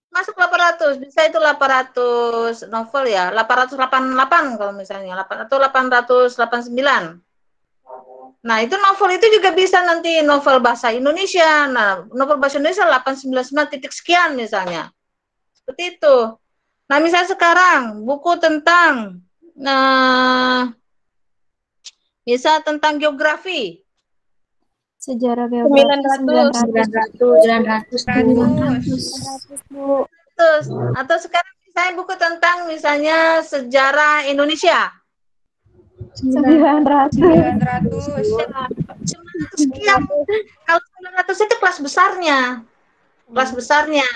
Masuk 800. Bisa itu 800 novel ya. 888 kalau misalnya. Atau 889. Nah, itu novel itu juga bisa nanti novel bahasa Indonesia. Nah, novel bahasa Indonesia 899 titik sekian misalnya. Seperti itu. Nah, misalnya sekarang buku tentang misal tentang geografi. Sejarah geografi 900, 900, Bu. Atau sekarang misalnya buku tentang misalnya sejarah Indonesia. 900. 900 sekian. Kalau 900 itu kelas besarnya. Kelas besarnya.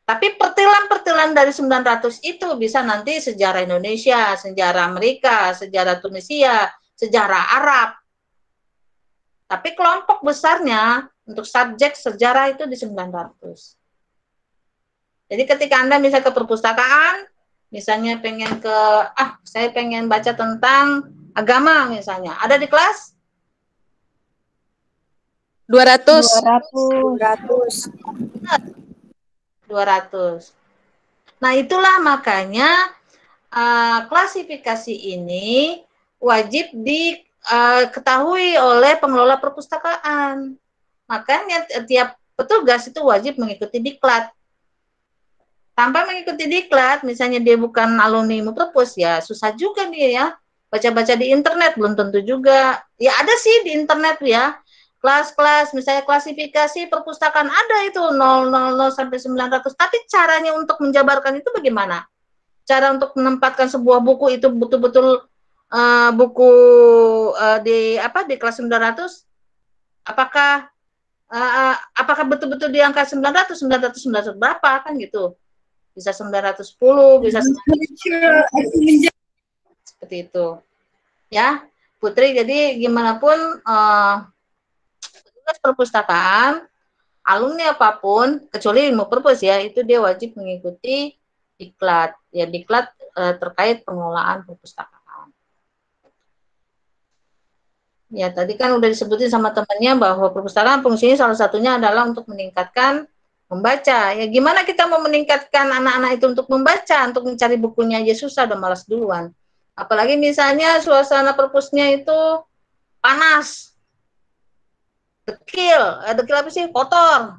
Tapi pertilan-pertilan dari 900 itu bisa nanti sejarah Indonesia, sejarah Amerika, sejarah Tunisia, sejarah Arab. Tapi kelompok besarnya untuk subjek sejarah itu di 900. Jadi ketika Anda misalnya ke perpustakaan, misalnya pengen saya pengen baca tentang agama misalnya, ada di kelas 200. Nah, itulah makanya klasifikasi ini wajib diketahui oleh pengelola perpustakaan. Makanya tiap petugas itu wajib mengikuti diklat. Tanpa mengikuti diklat, misalnya dia bukan alumni Perpus, ya susah juga dia ya. Baca-baca di internet belum tentu juga. Ya ada sih di internet ya. Kelas-kelas, misalnya klasifikasi perpustakaan ada itu 000 sampai 900. Tapi caranya untuk menjabarkan itu bagaimana? Cara untuk menempatkan sebuah buku itu betul-betul buku di kelas 900? Apakah betul-betul di angka 900 berapa kan gitu? Bisa 910, bisa 900. Seperti itu. Ya, Putri, jadi gimana pun petugas perpustakaan, alumni apapun, kecuali ilmu perpus ya, itu dia wajib mengikuti diklat. Ya, diklat terkait pengelolaan perpustakaan. Ya, tadi kan udah disebutin sama temannya bahwa perpustakaan fungsinya salah satunya adalah untuk meningkatkan membaca. Ya gimana kita mau meningkatkan anak-anak itu untuk membaca, untuk mencari bukunya aja susah, udah malas duluan. Apalagi misalnya suasana perpusnya itu panas, dekil apa sih, kotor,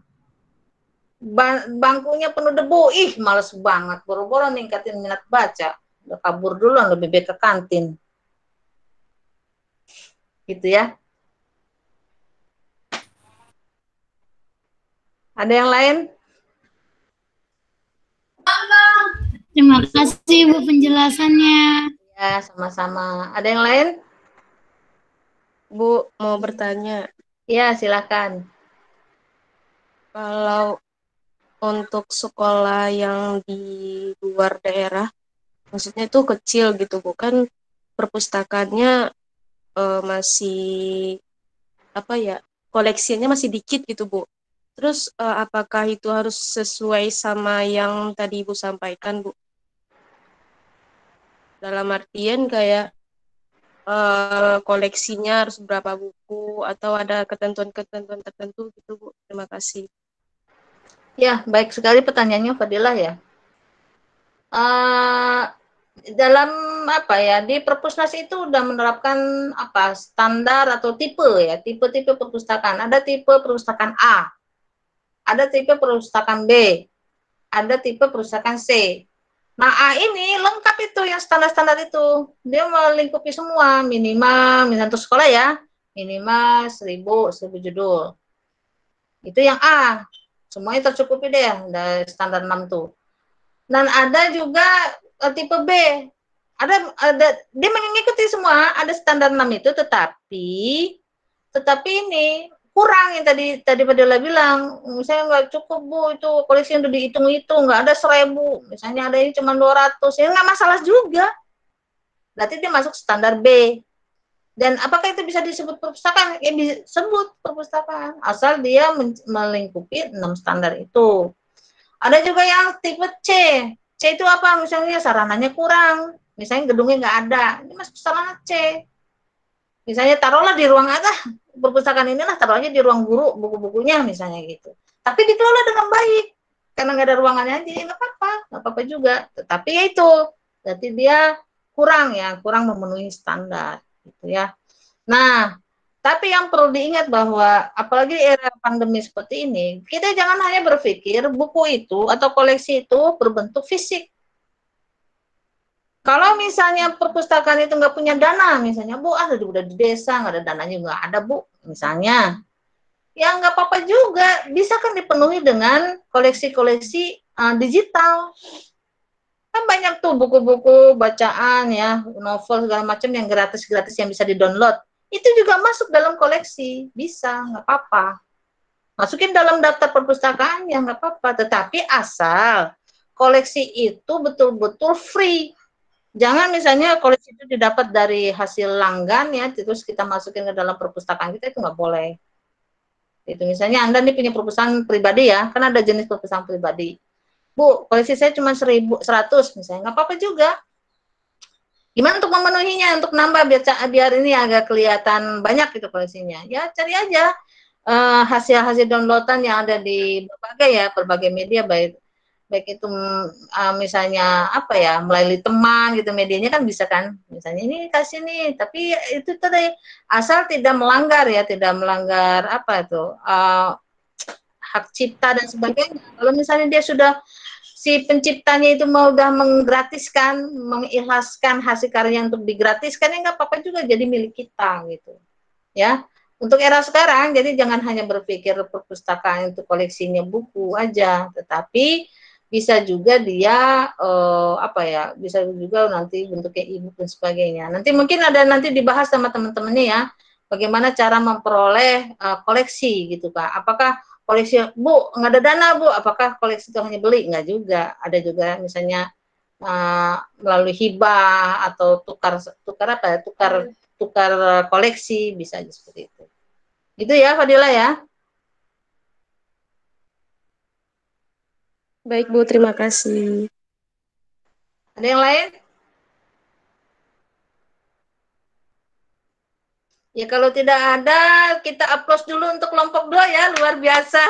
bangkunya penuh debu, males banget, boro-boro ningkatin minat baca, udah kabur duluan, lebih baik ke kantin. Gitu ya. Ada yang lain? Terima kasih Bu penjelasannya. Ya, sama-sama. Ada yang lain? Bu, mau bertanya. Ya, silakan. Kalau untuk sekolah yang di luar daerah, maksudnya itu kecil gitu, bukan perpustakaannya masih koleksinya masih dikit gitu, Bu. Terus apakah itu harus sesuai sama yang tadi Ibu sampaikan, Bu? Dalam artian kayak koleksinya harus berapa buku atau ada ketentuan-ketentuan tertentu gitu, Bu. Terima kasih. Ya, baik sekali pertanyaannya Fadilah ya. Dalam di Perpusnas itu udah menerapkan standar atau tipe tipe perpustakaan. Ada tipe perpustakaan A, ada tipe perpustakaan B, ada tipe perpustakaan C. Nah, A ini lengkap itu yang standar-standar itu. Dia melingkupi semua, minimal misalnya untuk sekolah ya, minimal 1000 judul. Itu yang A. Semuanya tercukupi deh, dari standar 6 tuh. Dan ada juga tipe B. Ada dia mengikuti semua, ada standar 6 itu, tetapi ini kurang yang tadi Fadila bilang, misalnya nggak cukup Bu, itu koleksi yang udah dihitung-hitung, nggak ada 1000, misalnya ada ini cuma 200, ya nggak masalah juga. Berarti dia masuk standar B. Dan apakah itu bisa disebut perpustakaan? Ya disebut perpustakaan, asal dia melingkupi 6 standar itu. Ada juga yang tipe C. C itu apa? Misalnya sarananya kurang, misalnya gedungnya nggak ada, ini masuk sarana C. Misalnya taruhlah di ruang perpustakaan inilah, taruh aja di ruang guru buku-bukunya misalnya gitu. Tapi dikelola dengan baik, karena nggak ada ruangannya aja, nggak apa-apa juga. Tetapi ya itu, berarti dia kurang memenuhi standar, gitu ya. Nah, tapi yang perlu diingat bahwa apalagi era pandemi seperti ini, kita jangan hanya berpikir buku itu atau koleksi itu berbentuk fisik. Kalau misalnya perpustakaan itu nggak punya dana, misalnya Bu, udah di desa, nggak ada dananya, nggak ada Bu, misalnya. ya nggak apa-apa juga, bisa kan dipenuhi dengan koleksi-koleksi digital. Kan banyak tuh buku-buku bacaan ya, novel segala macam yang gratis-gratis yang bisa di-download. Itu juga masuk dalam koleksi, bisa, nggak apa-apa. Masukin dalam daftar perpustakaan ya nggak apa-apa, tetapi asal koleksi itu betul-betul free. Jangan misalnya koleksi itu didapat dari hasil langgan ya, terus kita masukin ke dalam perpustakaan kita, itu nggak boleh. Itu misalnya Anda nih punya perpustakaan pribadi ya, kan ada jenis perpustakaan pribadi. Bu, koleksi saya cuma 100 misalnya, nggak apa-apa juga. Gimana untuk memenuhinya, untuk nambah biar ini agak kelihatan banyak gitu koleksinya. Ya cari aja hasil-hasil downloadan yang ada di berbagai media, baik itu misalnya apa ya, melalui teman gitu, medianya kan bisa kan, misalnya ini kasih nih, tapi itu tadi asal tidak melanggar ya, tidak melanggar apa itu hak cipta dan sebagainya. Kalau misalnya dia sudah, si penciptanya itu mau udah menggratiskan, mengikhlaskan hasil karya untuk digratiskan, ya nggak apa-apa juga, jadi milik kita gitu ya. Untuk era sekarang, jadi jangan hanya berpikir perpustakaan itu koleksinya buku aja, tetapi bisa juga dia apa ya, bisa juga nanti bentuknya e-book dan sebagainya. Nanti mungkin ada nanti dibahas sama teman-temannya ya, bagaimana cara memperoleh koleksi gitu Kak. Apakah koleksi, Bu, nggak ada dana Bu, apakah koleksi itu hanya beli? Nggak juga, ada juga misalnya melalui hibah atau tukar apa ya, tukar koleksi, bisa aja seperti itu. Gitu ya Fadila ya. Baik Bu, terima kasih. Ada yang lain? Ya kalau tidak ada, kita applause dulu untuk kelompok 2 ya, luar biasa.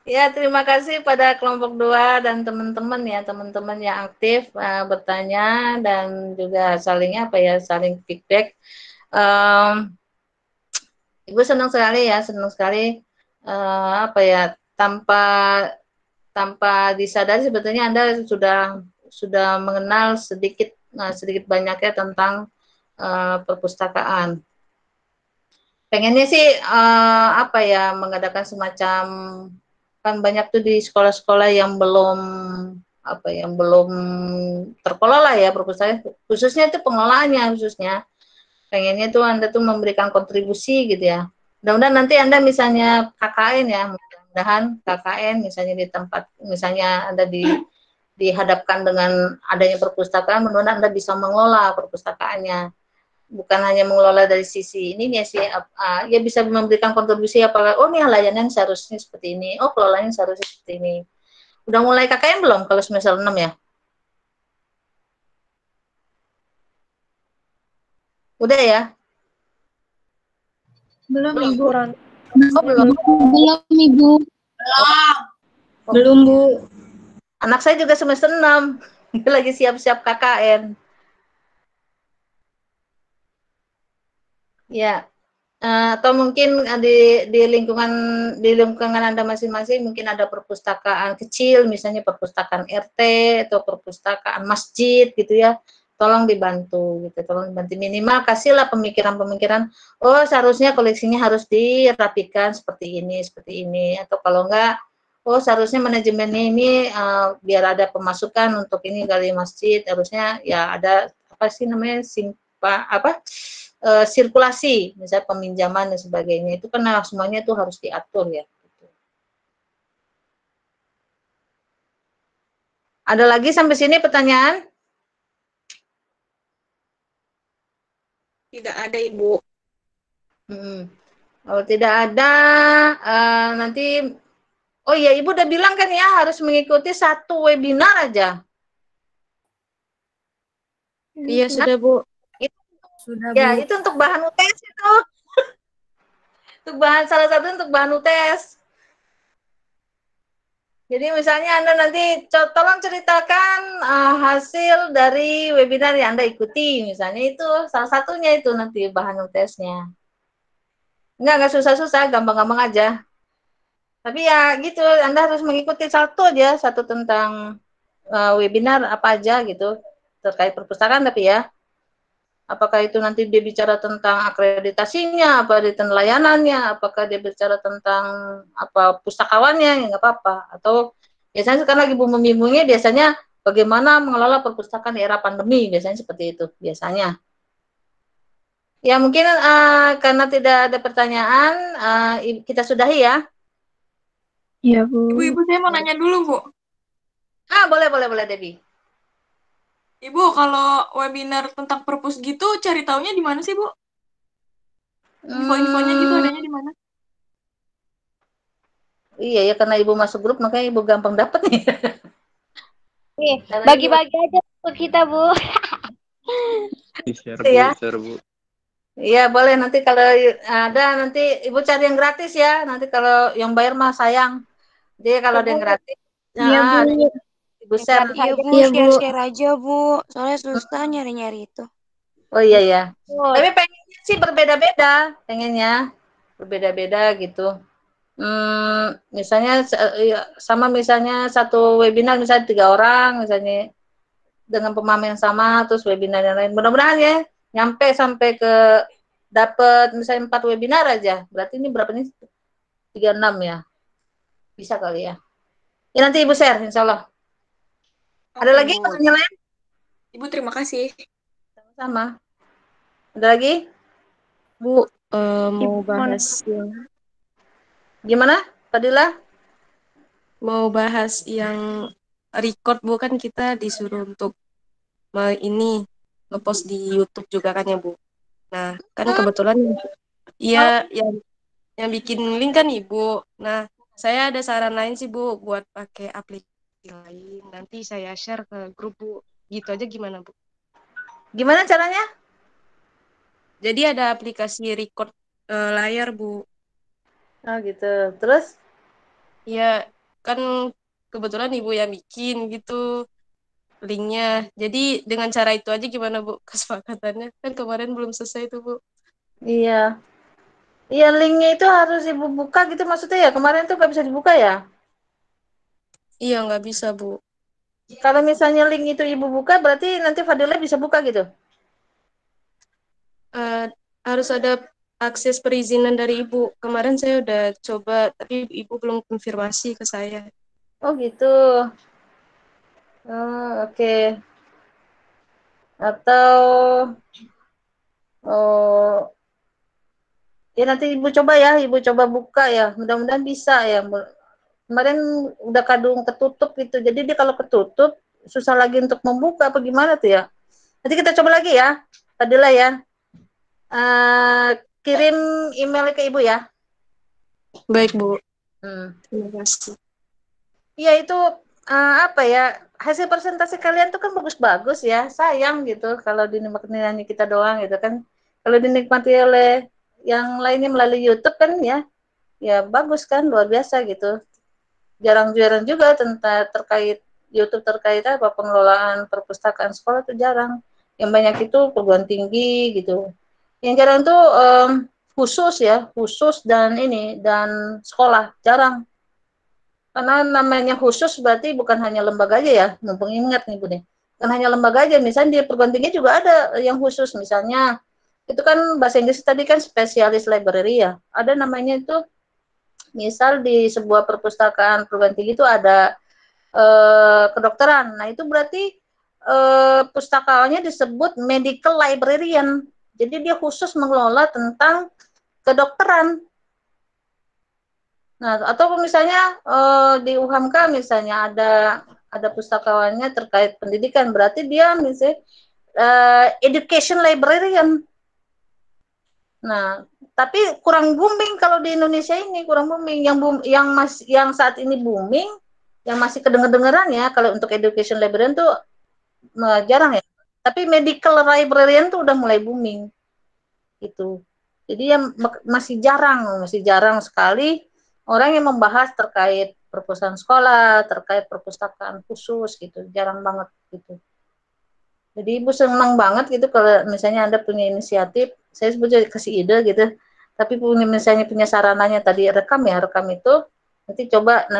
Ya, terima kasih pada kelompok 2 dan teman-teman ya, teman-teman yang aktif bertanya dan juga saling apa ya, saling feedback. Ibu senang sekali ya, senang sekali apa ya, tanpa disadari sebetulnya Anda sudah mengenal sedikit banyaknya tentang perpustakaan. Pengennya sih apa ya, mengadakan semacam, kan banyak tuh di sekolah-sekolah yang belum apa, yang belum terkelola ya perpustakaan, khususnya itu pengelolaannya khususnya. Pengennya tuh Anda tuh memberikan kontribusi gitu ya. Mudah-mudahan nanti Anda misalnya KKN ya, mudah-mudahan KKN misalnya di tempat, misalnya Anda dihadapkan dengan adanya perpustakaan, mudah-mudahan Anda bisa mengelola perpustakaannya. Bukan hanya mengelola dari sisi ini ya sih, ya bisa memberikan kontribusi apakah, oh nih layanan seharusnya seperti ini, oh kelolanya seharusnya seperti ini. Udah mulai KKN belum kalau semester 6 ya? Udah ya? Belum, Ibu. Oh, belum. Belum, Ibu. Belum, Bu. Anak saya juga semester 6. Dia lagi siap-siap KKN. Ya. Atau mungkin di lingkungan Anda masing-masing mungkin ada perpustakaan kecil, misalnya perpustakaan RT atau perpustakaan masjid gitu ya. Tolong dibantu gitu, tolong dibantu, minimal kasihlah pemikiran-pemikiran, oh seharusnya koleksinya harus dirapikan seperti ini, atau kalau enggak, oh seharusnya manajemennya ini biar ada pemasukan untuk ini kali masjid, harusnya ya ada apa sih namanya, sirkulasi, misalnya peminjaman dan sebagainya, itu kan semuanya itu harus diatur ya. Ada lagi sampai sini pertanyaan? Tidak ada, Ibu. Kalau tidak ada, nanti, oh iya Ibu udah bilang kan ya, harus mengikuti 1 webinar aja. Iya, sudah Bu. Sudah, Ya, Bu. itu untuk bahan UTS itu. Untuk salah satu untuk bahan UTS. Jadi misalnya Anda nanti tolong ceritakan hasil dari webinar yang Anda ikuti, misalnya itu salah satunya itu nanti bahan UTS-nya. Enggak susah-susah, gampang-gampang aja. Tapi ya gitu, Anda harus mengikuti satu tentang webinar apa aja gitu terkait perpustakaan, tapi ya Apakah itu nanti dia bicara tentang akreditasinya, apa di layanannya, apakah dia bicara tentang apa pustakawannya, ya nggak apa-apa. Atau biasanya sekarang lagi booming-boomingnya biasanya bagaimana mengelola perpustakaan di era pandemi, biasanya seperti itu, biasanya. Ya mungkin karena tidak ada pertanyaan, kita sudahi ya. Iya, Bu. Ibu, saya mau nanya dulu, Bu. Boleh, Debbie. Ibu, kalau webinar tentang perpus gitu, cari taunya di mana sih, Bu? Info-infonya gitu adanya di mana? Iya ya, karena Ibu masuk grup, makanya Ibu gampang dapat nih. Nih, bagi-bagi aja ke kita, Bu. Share, Bu. Ya. Share, Bu. Iya, boleh. Nanti kalau ada, nanti Ibu cari yang gratis ya. Nanti kalau yang bayar mah sayang. Jadi kalau ada yang gratis, Iya, Bu. Ibu share. Iya, Bu. Iya, Bu. Share aja, Bu. Soalnya susah nyari-nyari itu. Oh iya ya. Tapi pengennya sih berbeda-beda, pengennya berbeda-beda gitu. Misalnya sama misalnya satu webinar misalnya 3 orang misalnya dengan pemahaman yang sama, terus webinar yang lain. Mudah-mudahan ya nyampe sampai ke dapat misalnya 4 webinar aja. Berarti ini berapa nih? 36 ya. Bisa kali ya. Ya nanti Ibu share insya Allah. Ada lagi pertanyaan lain? Ibu terima kasih. Sama-sama. Ada lagi? Bu, mau bahas yang gimana, Fadila? Mau bahas yang record, Bu, kan kita disuruh untuk ini ngepost di YouTube juga kan ya, Bu. Nah, kan kebetulan ya yang bikin link kan Ibu. Nah, saya ada saran lain sih, Bu, buat pakai aplikasi lain. Nanti saya share ke grup, Bu. Gitu aja gimana, Bu? Gimana caranya? Jadi ada aplikasi record layar, Bu. Oh gitu. Terus? Ya, kan kebetulan Ibu yang bikin gitu linknya. Jadi dengan cara itu aja gimana, Bu, kesepakatannya? Kan kemarin belum selesai tuh, Bu. Iya. Iya, linknya itu harus Ibu buka gitu maksudnya ya? Kemarin tuh nggak bisa dibuka ya? Iya, nggak bisa, Bu. Kalau misalnya link itu Ibu buka, berarti nanti Fadila bisa buka gitu? Harus ada akses perizinan dari Ibu. Kemarin saya udah coba, tapi Ibu belum konfirmasi ke saya. Oh gitu. Oh, oke. Atau ya nanti Ibu coba ya, Ibu coba buka ya. Mudah-mudahan bisa ya. Kemarin udah kadung ketutup gitu. Jadi dia kalau ketutup susah lagi untuk membuka apa gimana tuh ya. Nanti kita coba lagi ya. Fadila ya. Kirim email ke Ibu ya. Baik, Bu. Terima kasih. Iya itu apa ya, hasil presentasi kalian tuh kan bagus-bagus ya. Sayang gitu kalau dinikmati kita doang gitu kan. Kalau dinikmati oleh yang lainnya melalui YouTube kan ya bagus kan, luar biasa gitu. Jarang-jarang juga tentang terkait YouTube terkait apa pengelolaan perpustakaan sekolah itu jarang. Yang banyak itu perguruan tinggi gitu. Yang jarang tuh khusus dan sekolah jarang. Karena namanya khusus berarti bukan hanya lembaga aja ya, mumpung ingat nih Bu nih. Bukan hanya lembaga aja, misalnya di perguruan tinggi juga ada yang khusus, misalnya itu kan bahasa Inggris tadi kan spesialis library ya. Ada namanya itu, misal di sebuah perpustakaan perguruan tinggi itu ada kedokteran. Nah itu berarti pustakawannya disebut medical librarian. Jadi dia khusus mengelola tentang kedokteran. Nah, atau misalnya di UHAMKA misalnya ada pustakawannya terkait pendidikan, berarti dia misalnya education librarian. Nah, tapi kurang booming kalau di Indonesia ini, kurang booming. Yang saat ini booming, yang masih kedengeran ya kalau untuk education librarian tuh jarang ya. Tapi medical librarian tuh udah mulai booming. Gitu. Jadi yang masih jarang sekali orang yang membahas terkait perpustakaan sekolah, terkait perpustakaan khusus gitu, jarang banget gitu. Jadi Ibu senang banget gitu kalau misalnya Anda punya inisiatif, saya sebetulnya kasih ide gitu, tapi misalnya punya sarananya tadi rekam itu, nanti coba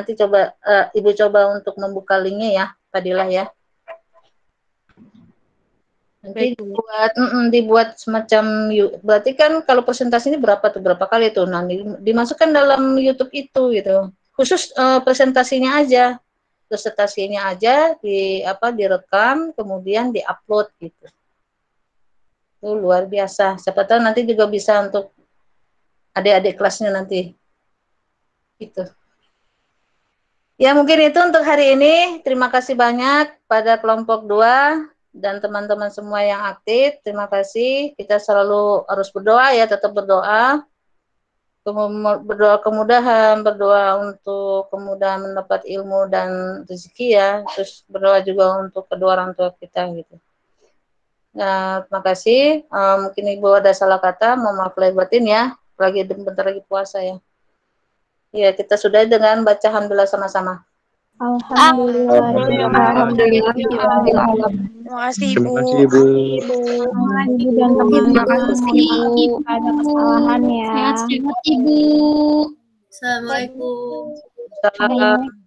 Ibu coba untuk membuka linknya ya, Fadilah ya. Nanti dibuat semacam, berarti kan kalau presentasi ini berapa kali tuh, nah dimasukkan dalam YouTube itu gitu, khusus presentasinya aja direkam kemudian diupload gitu. Itu luar biasa, siapa tahu nanti juga bisa untuk adik-adik kelasnya nanti gitu. Ya mungkin itu untuk hari ini. Terima kasih banyak pada kelompok 2 dan teman-teman semua yang aktif. Terima kasih. Kita selalu harus berdoa ya, tetap berdoa. Berdoa kemudahan, berdoa untuk kemudahan mendapat ilmu dan rezeki ya. Terus berdoa juga untuk kedua orang tua kita gitu. Nah, terima kasih. Mungkin Ibu ada salah kata, mohon maaf lahir batin ya. Lagi bentar lagi puasa ya. Ya, kita sudah dengan baca alhamdulillah sama-sama. Alhamdulillah. Alhamdulillah. Terima kasih Ibu. Ibu dan terima kasih Ibu. Ada kesalahan ya. Sehat-sehat Ibu. Assalamualaikum. Salam.